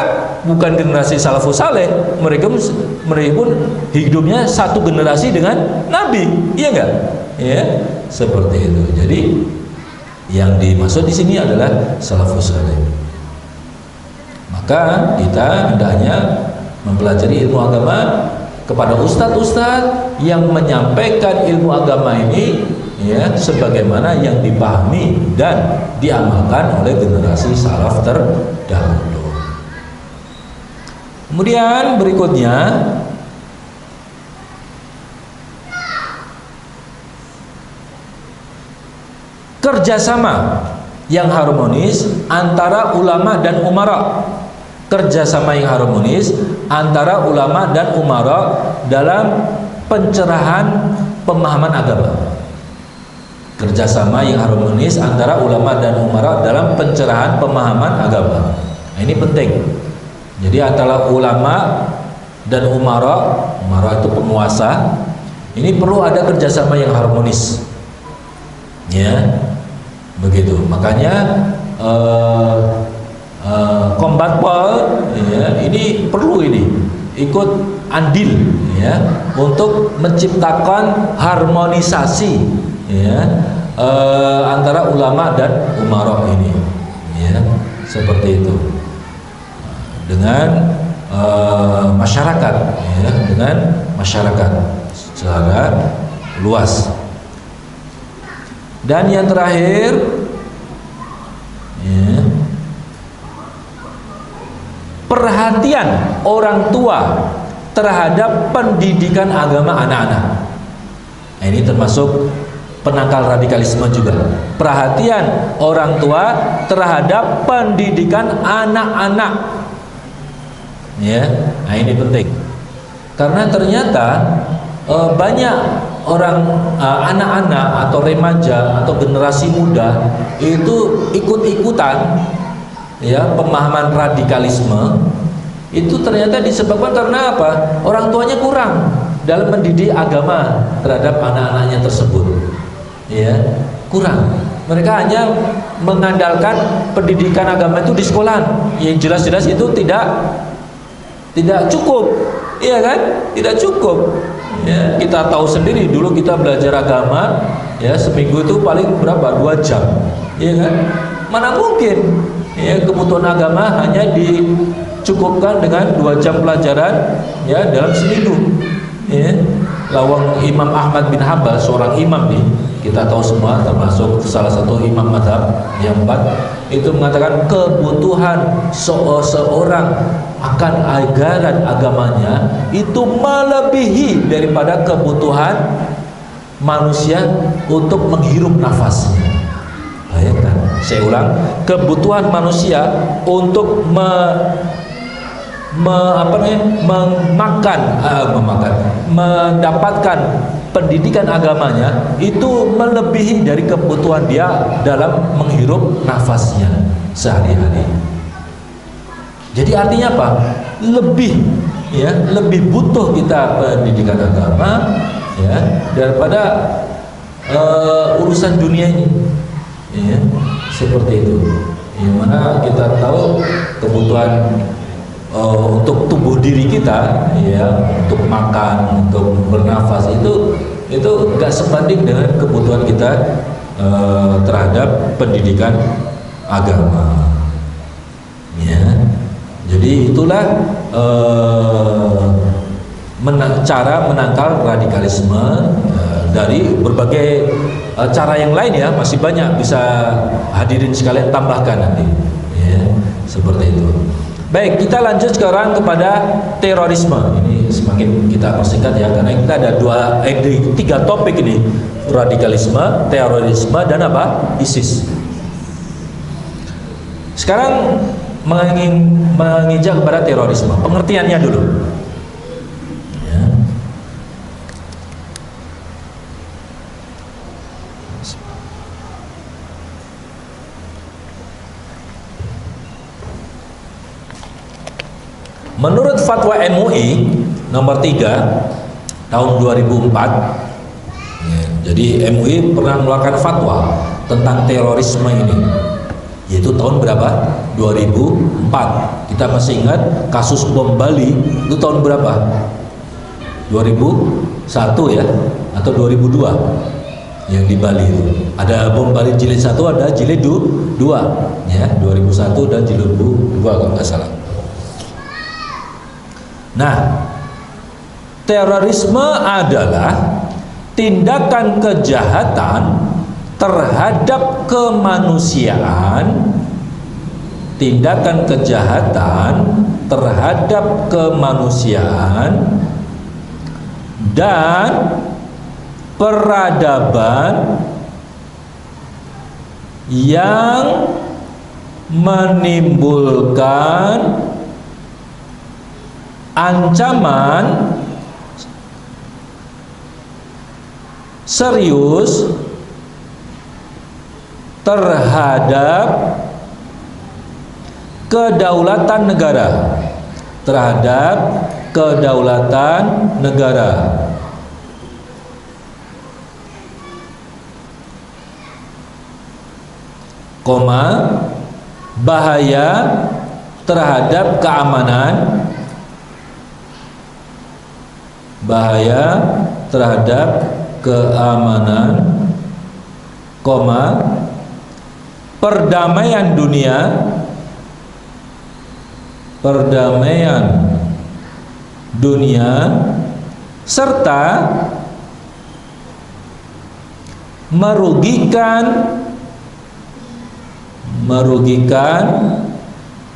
bukan generasi salafus saleh, mereka pun hidupnya satu generasi dengan Nabi, iya enggak? Ya, seperti itu. Jadi yang dimaksud di sini adalah salafus saleh. Maka kita hendaknya mempelajari ilmu agama kepada ustadz-ustadz yang menyampaikan ilmu agama ini, ya, sebagaimana yang dipahami dan diamalkan oleh generasi salaf terdahulu. Kemudian berikutnya, kerjasama yang harmonis antara ulama dan umara. Kerjasama yang harmonis antara ulama dan umara dalam pencerahan pemahaman agama. Kerjasama yang harmonis antara ulama dan umara dalam pencerahan pemahaman agama. Nah, ini penting. Jadi antara ulama dan umara itu penguasa, ini perlu ada kerjasama yang harmonis, ya, begitu. Makanya Kombat Pol, ya, ini perlu ini ikut andil ya untuk menciptakan harmonisasi ya antara ulama dan umarok ini ya, seperti itu dengan masyarakat ya, dengan masyarakat secara luas. Dan yang terakhir ya, perhatian orang tua terhadap pendidikan agama anak-anak. Nah, ini termasuk penangkal radikalisme juga. Perhatian orang tua terhadap pendidikan anak-anak. Ya, nah ini penting. Karena ternyata banyak orang anak-anak atau remaja atau generasi muda itu ikut-ikutan ya pemahaman radikalisme itu ternyata disebabkan karena apa? Orang tuanya kurang dalam mendidik agama terhadap anak-anaknya tersebut. Ya, kurang. Mereka hanya mengandalkan pendidikan agama itu di sekolah. Yang jelas-jelas itu tidak cukup. Iya kan? Tidak cukup. Ya, kita tahu sendiri dulu kita belajar agama ya seminggu itu paling berapa? 2 jam. Iya kan? Mana mungkin ya kebutuhan agama hanya dicukupkan dengan 2 jam pelajaran ya dalam seminggu. Ya. Lawang Imam Ahmad bin Hanbal, seorang imam nih, kita tahu semua termasuk salah satu imam mazhab yang 4, itu mengatakan kebutuhan seorang akan ajaran agamanya itu melebihi daripada kebutuhan manusia untuk menghirup nafasnya. Bayangkan, saya ulang, kebutuhan manusia untuk mendapatkan pendidikan agamanya itu melebihi dari kebutuhan dia dalam menghirup nafasnya sehari-hari. Jadi artinya apa? Lebih butuh kita pendidikan agama ya daripada urusan dunia ini. Ya, seperti itu. Yang mana kita tahu kebutuhan untuk tubuh diri kita ya, untuk makan, untuk bernafas itu enggak sebanding dengan kebutuhan kita terhadap pendidikan agama. Ya. Jadi itulah cara menangkal radikalisme dari berbagai cara yang lain ya, masih banyak, bisa hadirin sekalian tambahkan nanti ya, seperti itu. Baik, kita lanjut sekarang kepada terorisme. Ini semakin kita persingkat ya, karena kita ada 3 topik ini, radikalisme, terorisme, dan apa? ISIS. Sekarang menginjak kepada terorisme, pengertiannya dulu. Ya. Menurut fatwa MUI nomor 3 tahun 2004, ya, jadi MUI pernah mengeluarkan fatwa tentang terorisme ini, yaitu tahun berapa? 2004. Kita masih ingat kasus bom Bali itu tahun berapa? 2001 ya, atau 2002 yang di Bali itu. Ada bom Bali jilid 1, ada jilid 2 ya, 2001 dan jilid 2 kalau nggak salah. Nah, terorisme adalah tindakan kejahatan terhadap kemanusiaan, tindakan kejahatan terhadap kemanusiaan dan peradaban yang menimbulkan ancaman serius terhadap kedaulatan negara, bahaya terhadap keamanan bahaya terhadap keamanan, perdamaian dunia serta merugikan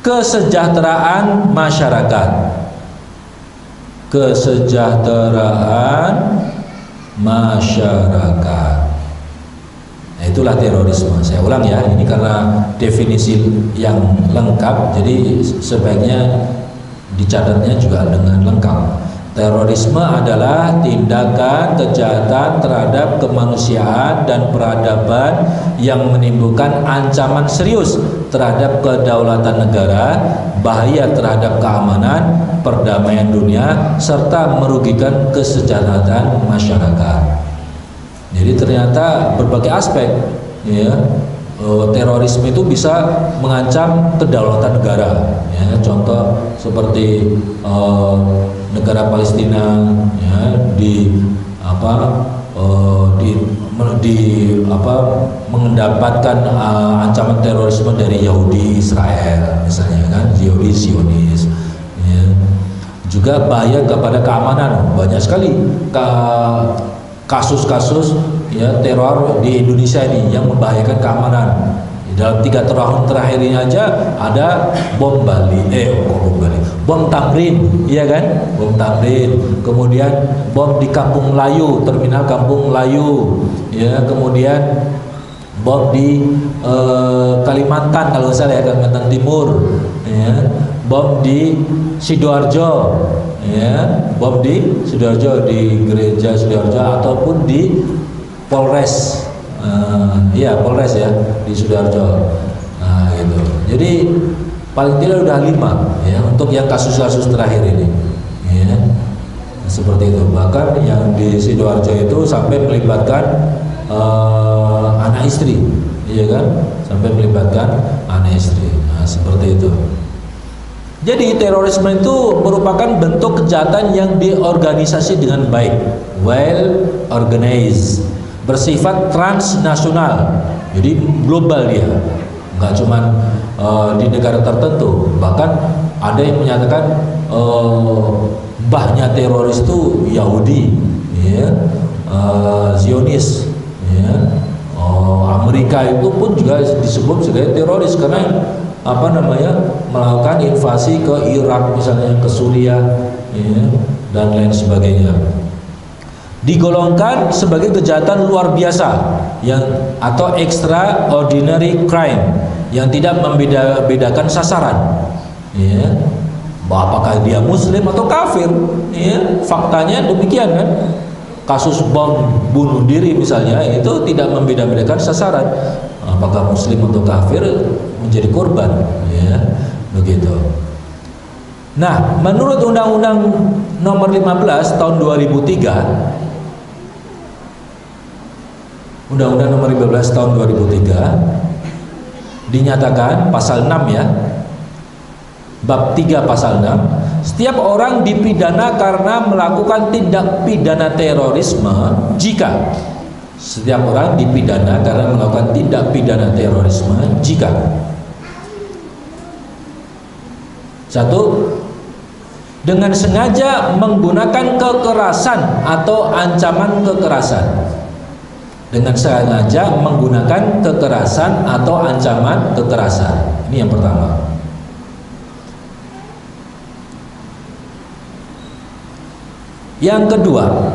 kesejahteraan masyarakat. Nah, itulah terorisme. Saya ulang ya, ini karena definisi yang lengkap, jadi sebaiknya dicatatnya juga dengan lengkap. Terorisme adalah tindakan kejahatan terhadap kemanusiaan dan peradaban yang menimbulkan ancaman serius terhadap kedaulatan negara, bahaya terhadap keamanan, perdamaian dunia, serta merugikan kesejahteraan masyarakat. Jadi ternyata berbagai aspek, ya, terorisme itu bisa mengancam kedaulatan negara. Ya, contoh seperti negara Palestina, ya, mendapatkan ancaman terorisme dari Yahudi Israel, misalnya kan, Yahudi Zionis. Ya. Juga bahaya kepada keamanan, banyak sekali kasus-kasus, ya, teror di Indonesia ini yang membahayakan keamanan. Dalam 3 tahun terakhir ini aja ada bom Tamrin, iya kan? Bom Tamrin. Kemudian bom di Kampung Melayu, terminal Kampung Melayu, ya. Kemudian bom di Kalimantan, kalau saya ya, Kalimantan Timur, ya. Bom di Sidoarjo, ya. Bom di Sidoarjo, di gereja Sidoarjo, ataupun di Polres. Polres ya, di Sidoarjo. Nah, gitu. Jadi paling tidak udah 5 ya untuk yang kasus-kasus terakhir ini. Ya. Seperti itu. Bahkan yang di Sidoarjo itu sampai melibatkan anak istri, iya kan? Sampai melibatkan anak istri. Nah, seperti itu. Jadi terorisme itu merupakan bentuk kejahatan yang diorganisasi dengan baik, well organized, bersifat transnasional, jadi global dia, nggak cuma di negara tertentu. Bahkan ada yang menyatakan mbahnya teroris itu Yahudi, ya, Zionis, ya. Amerika itu pun juga disebut sebagai teroris karena melakukan invasi ke Irak, misalnya ke Suriah, ya, dan lain sebagainya. Digolongkan sebagai kejahatan luar biasa atau extraordinary crime yang tidak membedakan sasaran, ya, apakah dia muslim atau kafir, ya. Faktanya demikian kan. Kasus bom bunuh diri misalnya itu tidak membeda-bedakan sasaran, apakah muslim atau kafir menjadi korban, ya, begitu. Nah, menurut Undang-Undang Nomor 15 Tahun 2003, Undang-Undang Nomor 15 Tahun 2003 dinyatakan pasal 6, ya, bab 3 pasal 6, setiap orang dipidana karena melakukan tindak pidana terorisme jika setiap orang dipidana karena melakukan tindak pidana terorisme jika 1. dengan sengaja menggunakan kekerasan atau ancaman kekerasan. Dengan sengaja menggunakan kekerasan atau ancaman kekerasan. Ini yang pertama. Yang kedua,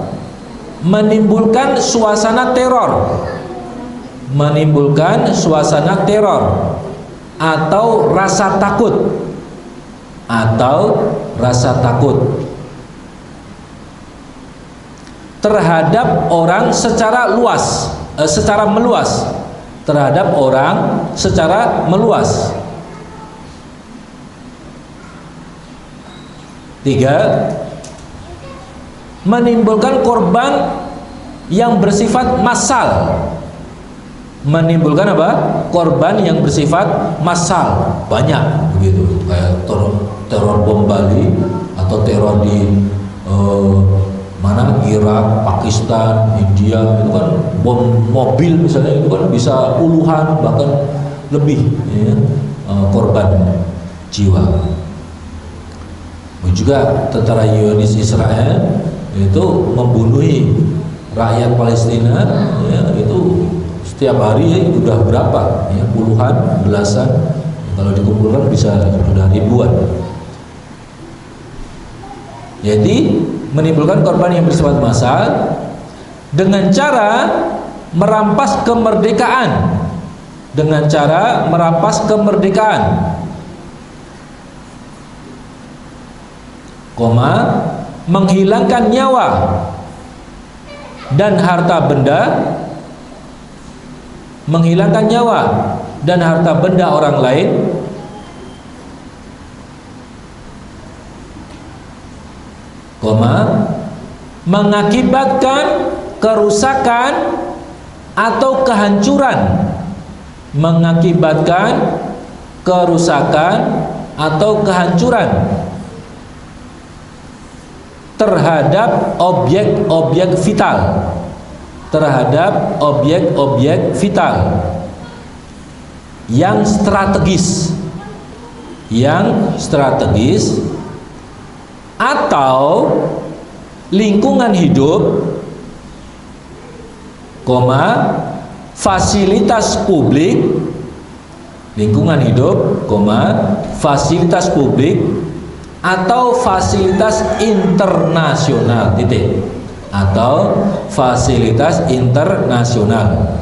menimbulkan suasana teror. Menimbulkan suasana teror atau rasa takut. Terhadap orang secara meluas, terhadap orang secara meluas. 3. Menimbulkan korban yang bersifat massal. Menimbulkan apa? Korban yang bersifat massal, banyak begitu, kayak teror bom Bali atau teror di mana Irak, Pakistan, India itu kan bom mobil misalnya itu kan bisa puluhan bahkan lebih ya, korban jiwa. Juga tentara Zionis Israel itu membunuhi rakyat Palestina ya, itu setiap hari ya, sudah berapa ya, puluhan, belasan, kalau dikumpulkan bisa sudah ribuan. Jadi menimbulkan korban yang bersifat massal dengan cara merampas kemerdekaan, dengan cara merampas kemerdekaan, menghilangkan nyawa dan harta benda, menghilangkan nyawa dan harta benda orang lain, mengakibatkan kerusakan atau kehancuran, mengakibatkan kerusakan atau kehancuran terhadap objek-objek vital, terhadap objek-objek vital yang strategis, atau lingkungan hidup, fasilitas publik, lingkungan hidup, fasilitas publik atau fasilitas internasional, titik, atau fasilitas internasional.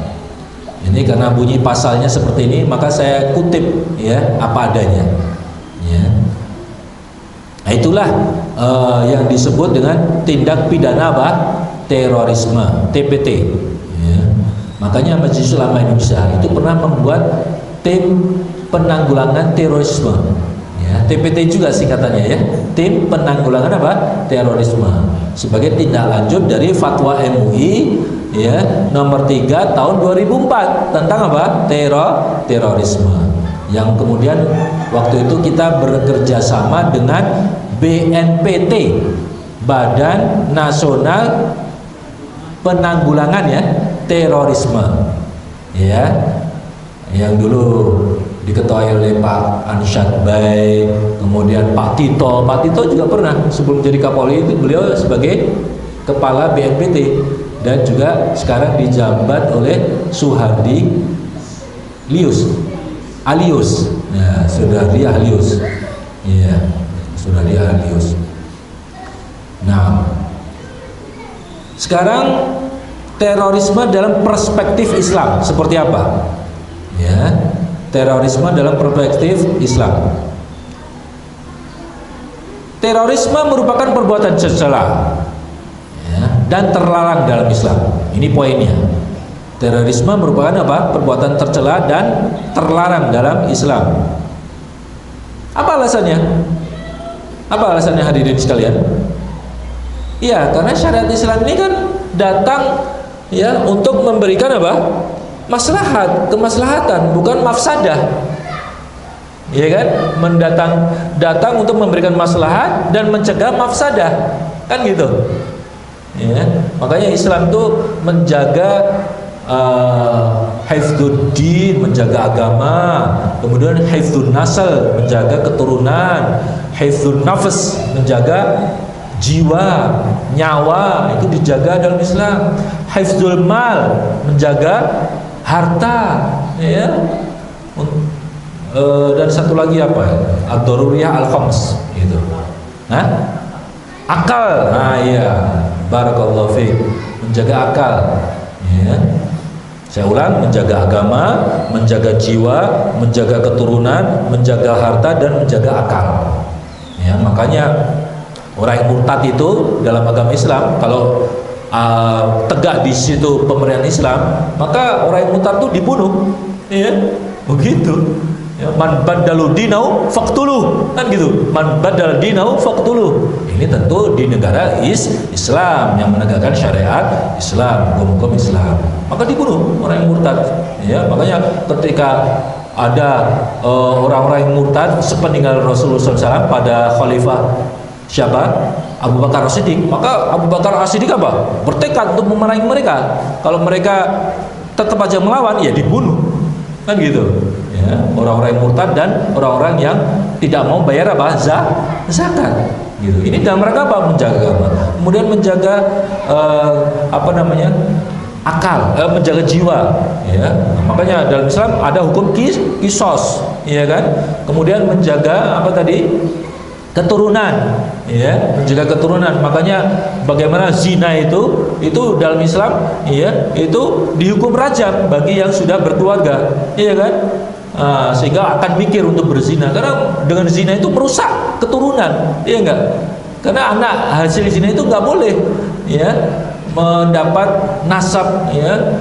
Ini karena bunyi pasalnya seperti ini, maka saya kutip ya apa adanya. Ya. Nah, itulah yang disebut dengan tindak pidana apa? Terorisme, TPT. Ya. Makanya Majelis Ulama Indonesia itu pernah membuat tim penanggulangan terorisme. Ya, TPT juga singkatannya ya, tim penanggulangan apa? Terorisme, sebagai tindak lanjut dari fatwa MUI ya nomor 3 tahun 2004 tentang apa? Terorisme, yang kemudian waktu itu kita bekerja sama dengan BNPT, Badan Nasional Penanggulangan ya Terorisme ya, yang dulu diketuai oleh Pak Ansyad Bay, kemudian Pak Tito juga pernah sebelum jadi Kapolri itu beliau sebagai kepala BNPT, dan juga sekarang dijabat oleh Suhardi Alius. Nah, Suhardi Alius. Iya, Suhardi Alius. Nah, sekarang terorisme dalam perspektif Islam seperti apa? Ya, terorisme dalam perspektif Islam. Terorisme merupakan perbuatan tercela ya, dan terlarang dalam Islam. Ini poinnya. Terorisme merupakan apa? Perbuatan tercela dan terlarang dalam Islam. Apa alasannya? Apa alasannya hadirin sekalian? Iya, karena syariat Islam ini kan datang ya untuk memberikan apa? Maslahat, kemaslahatan, bukan mafsadah. Iya kan? Datang untuk memberikan maslahat dan mencegah mafsadah. Kan gitu. Ya, makanya Islam itu menjaga hifdzuddin, menjaga agama, kemudian hifdzun nasl, menjaga keturunan, hifdzun nafs, menjaga jiwa, nyawa, itu dijaga dalam Islam. Hifdzul mal, menjaga harta, ya. Dan satu lagi apa? Ad-daruriyah al-khams, gitu. Hah? Akal. Nah, iya. Barakallahu fiik. Menjaga akal, ya. Saya ulang, menjaga agama, menjaga jiwa, menjaga keturunan, menjaga harta, dan menjaga akal. Ya, makanya orang yang murtad itu dalam agama Islam, kalau tegak di situ pemerintahan Islam, maka orang yang murtad itu dibunuh. Ya, begitu. Ya, man badalu dinau faqtuluh, kan gitu. Man badal dinau faqtuluh. Ini tentu di negara Islam yang menegakkan syariat Islam, hukum-hukum Islam, maka dibunuh orang yang murtad. Ya, makanya ketika ada orang-orang yang murtad sepeninggal Rasulullah SAW pada khalifah siapa? Abu Bakar As-Siddiq, maka Abu Bakar As-Siddiq apa? Bertekad untuk memerangi mereka. Kalau mereka tetap aja melawan, ya dibunuh, kan gitu. Ya, orang-orang yang murtad dan orang-orang yang tidak mau bayar apa? Zakat. Gitu. Ini dalam rangka apa? Menjaga agama. Kemudian menjaga akal, menjaga jiwa. Ya, makanya dalam Islam ada hukum kisos, ya kan? Kemudian menjaga apa tadi? Keturunan, ya, menjaga keturunan. Makanya bagaimana zina itu dalam Islam, ya, itu dihukum rajam bagi yang sudah berkeluarga, ya kan? Sehingga akan mikir untuk berzina, karena dengan zina itu merusak keturunan, ya enggak? Karena anak hasil zina itu nggak boleh, ya, mendapat nasab, ya,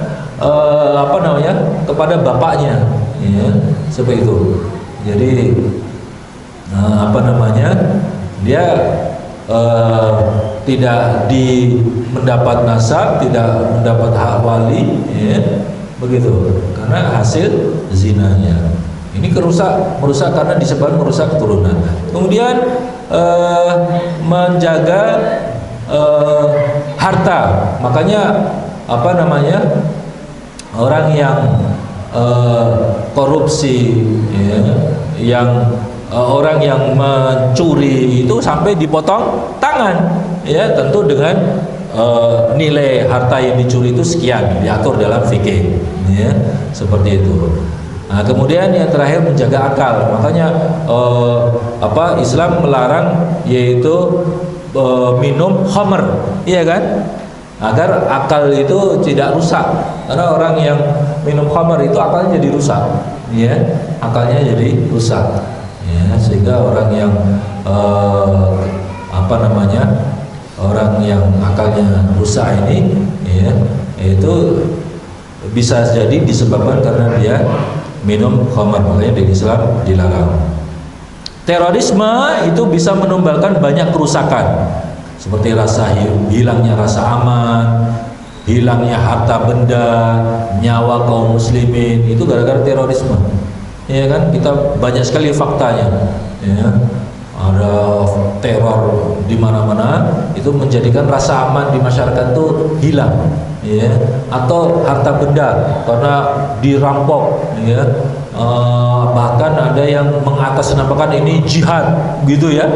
kepada bapaknya, ya, seperti itu. Jadi dia tidak mendapat nasab, tidak mendapat hak wali, ya, begitu, karena hasil zinanya. Ini merusak karena disebabkan merusak keturunan. Kemudian menjaga harta. Makanya orang yang korupsi, ya, yang orang yang mencuri itu sampai dipotong tangan, ya, tentu dengan nilai harta yang dicuri itu sekian, diatur dalam fikih, ya, seperti itu. Nah, kemudian yang terakhir menjaga akal. Makanya Islam melarang yaitu minum khamr, iya kan? Agar akal itu tidak rusak. Karena orang yang minum khamr itu akalnya jadi rusak, ya, akalnya jadi rusak. Ya, sehingga orang yang orang yang akalnya rusak ini, ya, itu bisa jadi disebabkan karena dia minum khamar. Makanya di Islam dilarang. Terorisme itu bisa menumbalkan banyak kerusakan, seperti hilangnya rasa aman, hilangnya harta benda, nyawa kaum muslimin, itu gara-gara terorisme. Ya kan, kita banyak sekali faktanya, ya, ada teror di mana-mana, itu menjadikan rasa aman di masyarakat itu hilang, ya, atau harta benda karena dirampok, ya, bahkan ada yang mengatasnamakan ini jihad, gitu ya,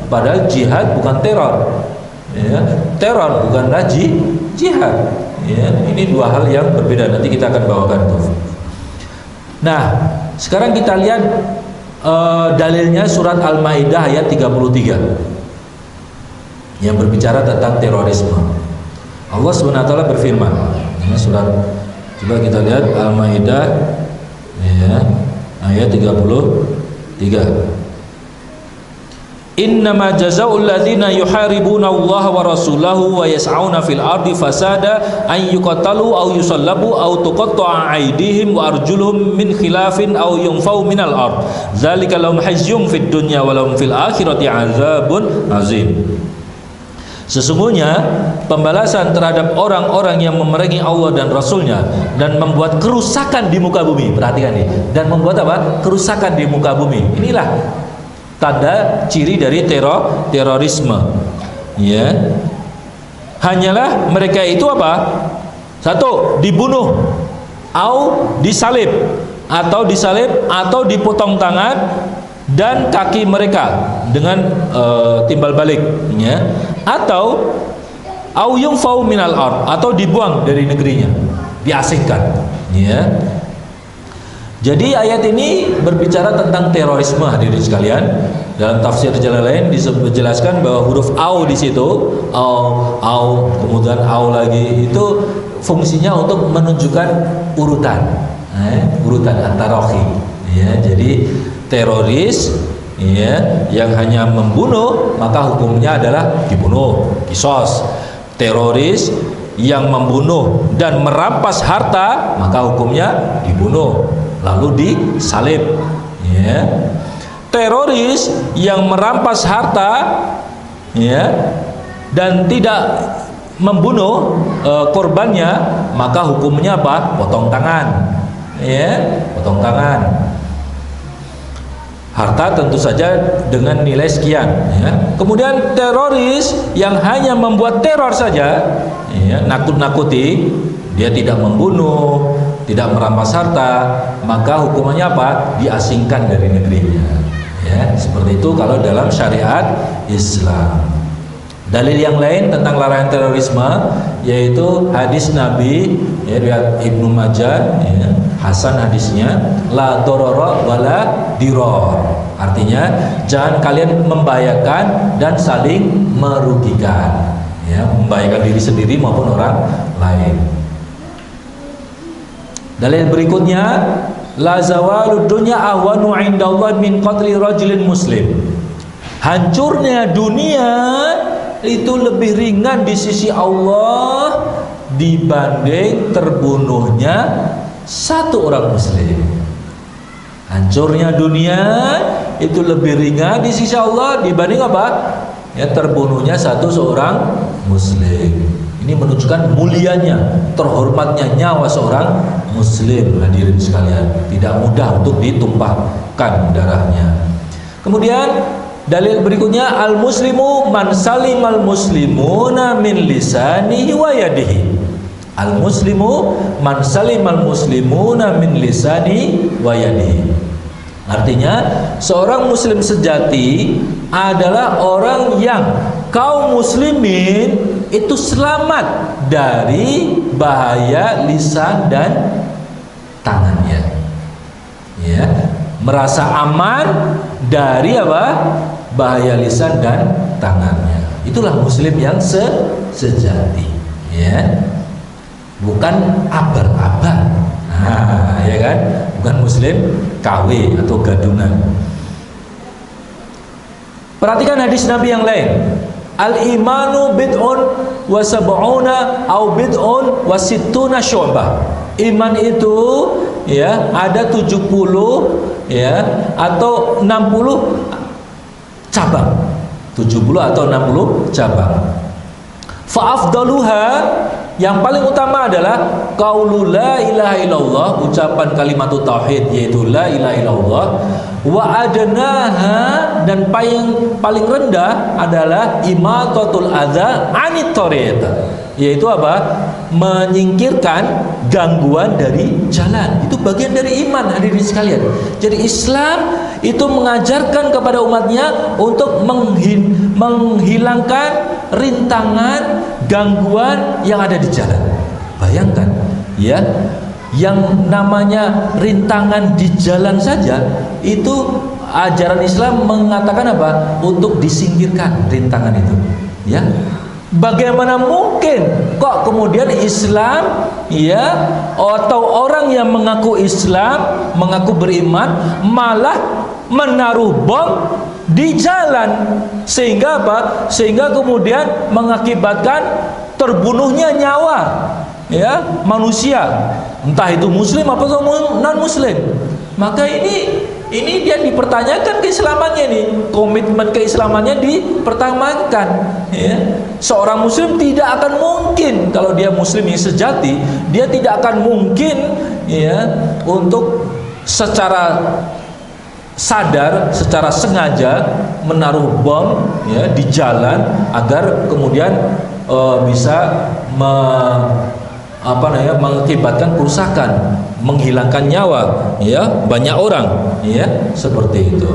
padahal jihad bukan teror, ya, teror bukanlah jihad, ya, ini dua hal yang berbeda. Nanti kita akan bawakan tuh. Nah, sekarang kita lihat dalilnya surat Al-Maidah ayat 33 yang berbicara tentang terorisme. Allah SWT berfirman, ya, coba kita lihat Al-Maidah, ya, ayat 33. Innama jazaa'ul ladzina yuharibuna Allah wa rasulahu wa yas'auna fil ardi fasada an yuqatalu aw yusallabu aw tuqatta'a aydihim wa arjuluhum min khilafin aw yunfau minal ard dzalika lahum khizyun fid dunya wa lahum fil akhirati 'adzabun azim. Sesungguhnya pembalasan terhadap orang-orang yang memerangi Allah dan Rasulnya dan membuat kerusakan di muka bumi, perhatikan nih, dan membuat apa? Kerusakan di muka bumi. Inilah tanda ciri dari terorisme, ya. Hanyalah mereka itu apa? Satu, dibunuh, atau disalib, atau dipotong tangan dan kaki mereka dengan timbal balik, ya. Atau au yunfau minal ard, atau dibuang dari negerinya, diasingkan, ya. Jadi ayat ini berbicara tentang terorisme, hadirin sekalian. Dalam tafsir Jalalain dijelaskan bahwa huruf au di situ, au, kemudian au lagi, itu fungsinya untuk menunjukkan urutan, urutan antarohi. Ya, jadi teroris, ya, yang hanya membunuh maka hukumnya adalah dibunuh, kisos. Teroris yang membunuh dan merampas harta maka hukumnya dibunuh, lalu disalib, ya. Teroris yang merampas harta, ya, dan tidak membunuh korbannya maka hukumnya apa? Potong tangan, ya, potong tangan. Harta tentu saja dengan nilai sekian, ya. Kemudian teroris yang hanya membuat teror saja, ya, nakut-nakuti, dia tidak membunuh, tidak merampas harta, maka hukumannya apa? Diasingkan dari negerinya, ya. Seperti itu kalau dalam syariat Islam. Dalil yang lain tentang larangan terorisme yaitu hadis Nabi, ya, riwayat Ibnu Majah, ya, hasan hadisnya, la dororo wala diror. Artinya jangan kalian membahayakan dan saling merugikan, ya, membahayakan diri sendiri maupun orang lain. Dalil berikutnya, la zawalud dunya ahwanu indallah min qatli rajulin muslim. Hancurnya dunia itu lebih ringan di sisi Allah dibanding terbunuhnya satu orang muslim. Hancurnya dunia itu lebih ringan di sisi Allah dibanding apa? Ya, terbunuhnya seorang muslim. Ini menunjukkan mulianya, terhormatnya nyawa seorang muslim, hadirin sekalian. Tidak mudah untuk ditumpahkan darahnya. Kemudian dalil berikutnya, al-muslimu man salimal muslimuna min lisanihi wa yadihi. Al-muslimu man salimal muslimuna min lisanihi wa yadihi. Artinya seorang muslim sejati adalah orang yang kaum muslimin itu selamat dari bahaya lisan dan tangannya, ya, merasa aman dari apa? Bahaya lisan dan tangannya. Itulah muslim yang sejati, ya, bukan abal-abal, ya kan, bukan muslim KW atau gadungan. Perhatikan hadis Nabi yang lain, al-imanu bid'un wa sab'una au bid'un wa sittuna syu'bah. Iman itu, ya, ada 70, ya, atau 60 cabang. 70 atau 60 cabang. Fa afdaluha, yang paling utama adalah qaulu la ilaha illallah, ucapan kalimat tauhid yaitu la ilaha illallah, wa adnaha, dan paling rendah adalah imatatul adza anit thariq, yaitu apa? Menyingkirkan gangguan dari jalan. Itu bagian dari iman, hadirin sekalian. Jadi Islam itu mengajarkan kepada umatnya untuk menghilangkan rintangan, gangguan yang ada di jalan. Bayangkan, ya, yang namanya rintangan di jalan saja itu ajaran Islam mengatakan apa? Untuk disingkirkan rintangan itu, ya. Bagaimana mungkin kok kemudian Islam, ya, atau orang yang mengaku Islam, mengaku beriman, malah menaruh bom di jalan, sehingga apa? Sehingga kemudian mengakibatkan terbunuhnya nyawa, ya, manusia, entah itu muslim apa non muslim. Maka ini dia dipertanyakan keislamannya nih, komitmen keislamannya dipertanyakan, ya. Seorang muslim tidak akan mungkin, kalau dia muslim yang sejati, dia tidak akan mungkin, ya, untuk secara sadar, secara sengaja menaruh bom, ya, di jalan agar kemudian bisa mengakibatkan kerusakan, menghilangkan nyawa, ya, banyak orang, ya, seperti itu.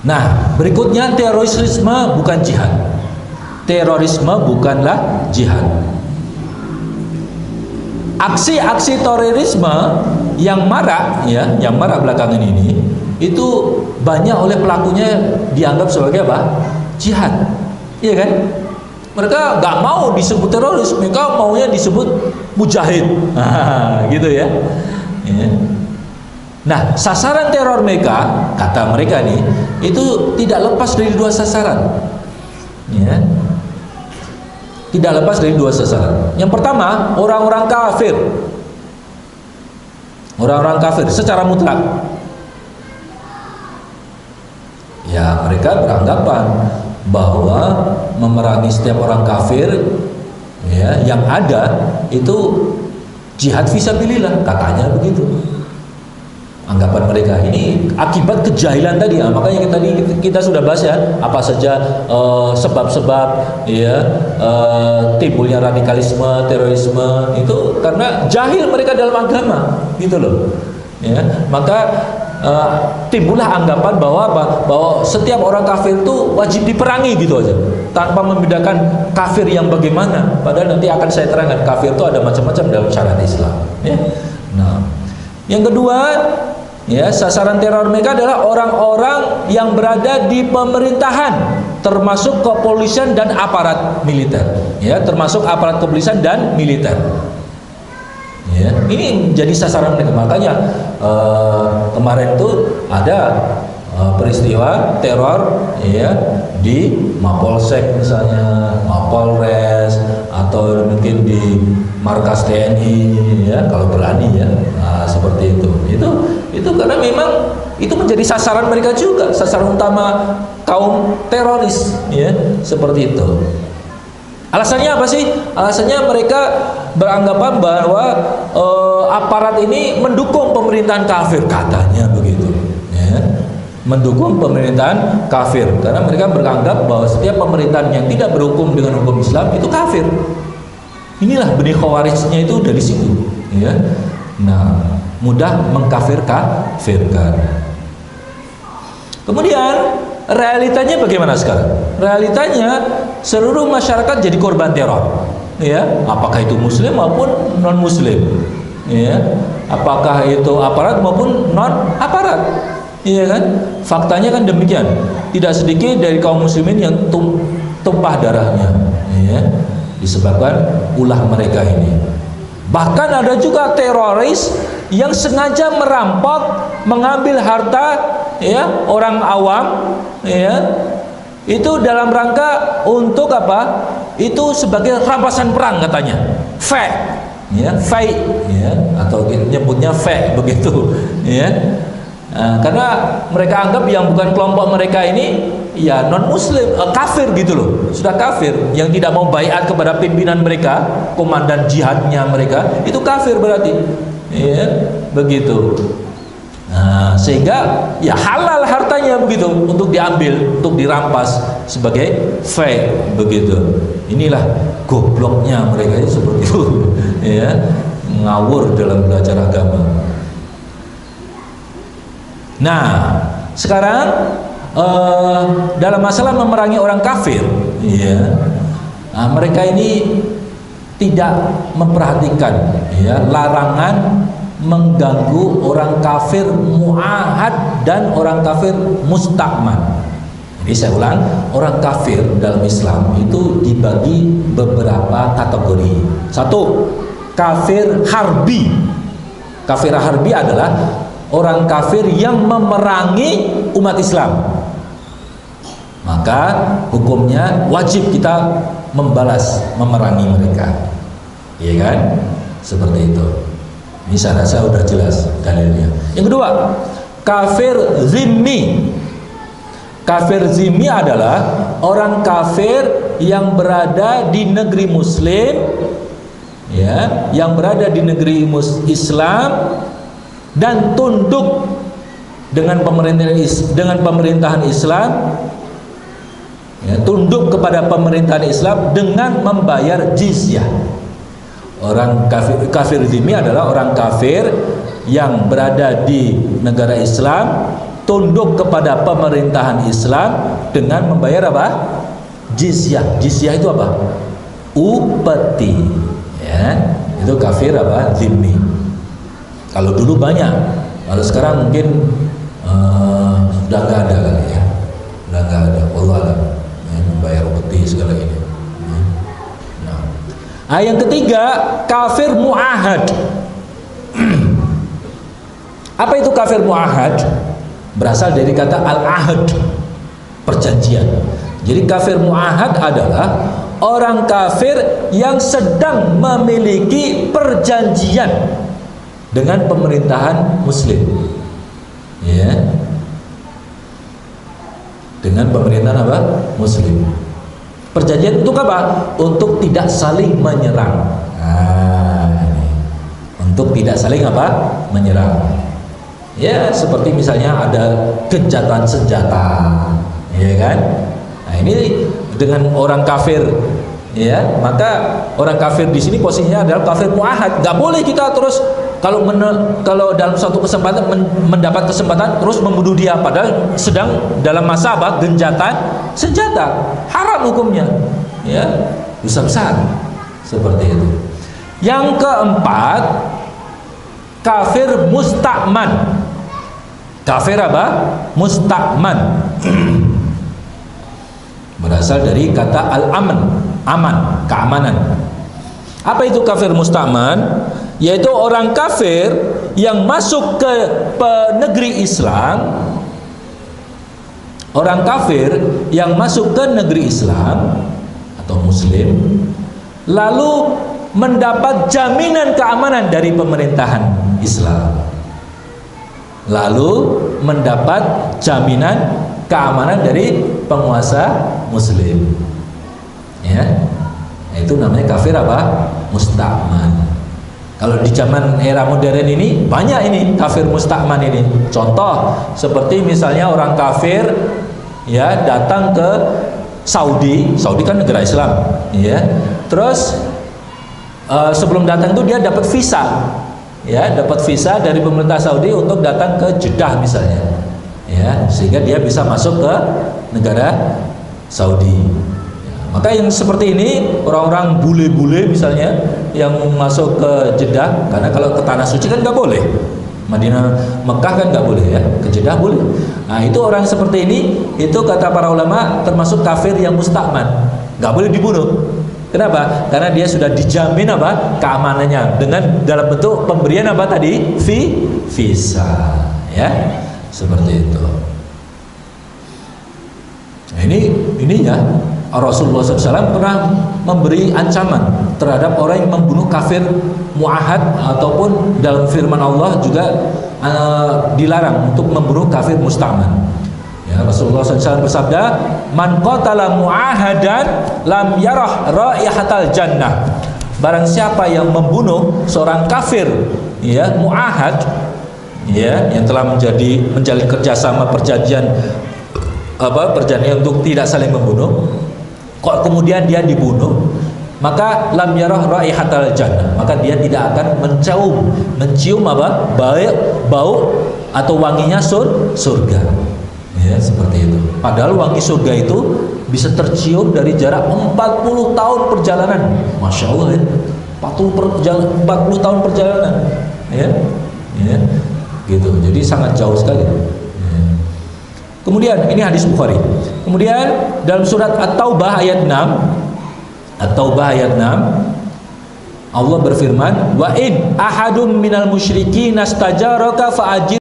Nah, berikutnya, terorisme bukan jihad. Terorisme bukanlah jihad. Aksi-aksi terorisme yang marak, ya, yang marak belakangan ini, itu banyak oleh pelakunya dianggap sebagai apa? Jihad, iya kan? Mereka nggak mau disebut teroris, mereka maunya disebut mujahid, gitu, ya. Nah, sasaran teror mereka, kata mereka nih, itu tidak lepas dari dua sasaran, ya. Tidak lepas dari dua sasaran. Yang pertama, orang-orang kafir, orang-orang kafir secara mutlak. Ya, mereka beranggapan bahwa memerangi setiap orang kafir, ya, yang ada itu jihad fisabilillah, katanya begitu. anggapan mereka ini akibat kejahilan tadi. Makanya kita sudah bahas ya, apa saja sebab-sebab ya timbulnya radikalisme, terorisme itu karena jahil mereka dalam agama, gitu loh. Ya, maka timbullah anggapan bahwa setiap orang kafir itu wajib diperangi gitu aja, tanpa membedakan kafir yang bagaimana. Padahal nanti akan saya terangkan kafir itu ada macam-macam dalam syariat Islam. Ya. Nah, yang kedua, ya, sasaran teror mereka adalah orang-orang yang berada di pemerintahan, termasuk kepolisian dan aparat militer. Ya, termasuk aparat kepolisian dan militer. Ya, ini jadi sasaran mereka. Makanya kemarin tuh ada peristiwa teror ya di Mapolsek misalnya, Mapolres, atau mungkin di markas TNI ya kalau berani ya. Nah, seperti itu. Itu karena memang itu menjadi sasaran mereka juga, sasaran utama kaum teroris ya, seperti itu. Alasannya apa sih? Alasannya mereka beranggapan bahwa aparat ini mendukung pemerintahan kafir, katanya begitu ya. Mendukung pemerintahan kafir karena mereka beranggap bahwa setiap pemerintahan yang tidak berhukum dengan hukum Islam itu kafir. Inilah benih khawarijnya itu dari situ ya. Nah, mudah mengkafirkan. Kemudian realitanya bagaimana sekarang? Realitanya seluruh masyarakat jadi korban teror, ya. Apakah itu muslim maupun non muslim, ya. Apakah itu aparat maupun non aparat, iya kan? Faktanya kan demikian. Tidak sedikit dari kaum muslimin yang tumpah darahnya, ya, disebabkan ulah mereka ini. Bahkan ada juga teroris yang sengaja merampok, mengambil harta ya orang awam ya. Itu dalam rangka untuk apa? Itu sebagai rampasan perang katanya. Fake ya, fake ya, atau nyebutnya fake begitu ya. Karena mereka anggap yang bukan kelompok mereka ini ya non muslim, kafir gitu loh, sudah kafir, yang tidak mau baiat kepada pimpinan mereka, komandan jihadnya mereka, itu kafir berarti ya, begitu. Nah, sehingga ya halal hartanya begitu untuk diambil, untuk dirampas sebagai fake begitu. Inilah gobloknya mereka itu seperti itu ya, ngawur dalam belajar agama. Nah, sekarang dalam masalah memerangi orang kafir, ya, nah, mereka ini tidak memperhatikan, ya, larangan mengganggu orang kafir mu'ahad dan orang kafir mustakman. Jadi saya ulang, orang kafir dalam Islam itu dibagi beberapa kategori. Satu, kafir harbi. Kafir harbi adalah orang kafir yang memerangi umat Islam. Maka hukumnya wajib kita membalas, memerangi mereka. Iya kan? Seperti itu. Ini saya rasa sudah jelas dalilnya. Yang kedua, kafir zimmi. Kafir zimmi adalah orang kafir yang berada di negeri muslim, ya, yang berada di negeri Islam dan tunduk dengan pemerintahan Islam, ya, tunduk kepada pemerintahan Islam dengan membayar jizyah. Orang kafir zimmi adalah orang kafir yang berada di negara Islam, tunduk kepada pemerintahan Islam dengan membayar apa? Jizyah. Jizyah itu apa? Upeti, ya. Itu kafir apa? Zimmi. Kalau dulu banyak, kalau sekarang mungkin sudah nggak ada kali ya, sudah nggak ada. Allah ya, membayar upeti segala ini. Nah, yang ketiga, kafir mu'ahad. Apa itu kafir mu'ahad? Berasal dari kata al-ahad, perjanjian. Jadi kafir mu'ahad adalah orang kafir yang sedang memiliki perjanjian dengan pemerintahan muslim, ya, dengan pemerintahan apa? Muslim. Perjanjian untuk apa? Untuk tidak saling menyerang. Nah, ini. Untuk tidak saling apa? Menyerang. Ya, seperti misalnya ada gencatan senjata, ya kan? Nah, ini dengan orang kafir, ya, maka orang kafir di sini posisinya adalah kafir muahad. Gak boleh kita terus kalau dalam suatu kesempatan mendapat kesempatan terus membunuh dia, padahal sedang dalam masa apa? Gencatan senjata. Haram hukumnya, ya, dosa besar seperti itu. Yang keempat, kafir musta'man. Kafir apa? Musta'man. Berasal dari kata al-aman, aman, keamanan. Apa itu kafir musta'man? Yaitu orang kafir yang masuk ke negeri Islam. Orang kafir yang masuk ke negeri Islam atau Muslim, lalu mendapat jaminan keamanan dari pemerintahan Islam, lalu mendapat jaminan keamanan dari penguasa Muslim, ya, itu namanya kafir apa? Musta'man. Kalau di zaman era modern ini banyak ini kafir musta'man ini. Contoh seperti misalnya orang kafir, ya, datang ke Saudi. Saudi kan negara Islam, ya. Terus sebelum datang itu dia dapat visa, ya, dapat visa dari pemerintah Saudi untuk datang ke Jeddah misalnya, ya, sehingga dia bisa masuk ke negara Saudi. Maka yang seperti ini, orang-orang bule-bule misalnya yang masuk ke Jeddah, karena kalau ke tanah suci kan nggak boleh, Madinah, Mekah kan nggak boleh, ya, ke Jeddah boleh. Nah, itu orang seperti ini, itu kata para ulama termasuk kafir yang musta'man, nggak boleh dibunuh. Kenapa? Karena dia sudah dijamin apa? Keamanannya dengan dalam bentuk pemberian apa tadi? Visa, ya, seperti itu. Nah, ini ya, Rasulullah SAW pernah memberi ancaman terhadap orang yang membunuh kafir muahad, ataupun dalam firman Allah juga dilarang untuk membunuh kafir musta'man. Ya, Rasulullah SAW bersabda, "Man qatala muahadan lam yarah raihatal jannah." Barang siapa yang membunuh seorang kafir, ya, muahad, ya, yang telah menjalin kerjasama perjanjian untuk tidak saling membunuh, kok kemudian dia dibunuh, maka lam yarah raihatal jannah, maka dia tidak akan mencium apa? Bau atau wanginya surga. Ya, seperti itu. Padahal wangi surga itu bisa tercium dari jarak 40 tahun perjalanan. Masya Allah, ya. 40 tahun perjalanan, ya, ya, gitu. Jadi sangat jauh sekali. Ya. Kemudian ini hadis Bukhari. Kemudian dalam surat At-Taubah ayat 6, Allah berfirman, "Wa in ahadum minal musyrikin astajaraka fa'ajir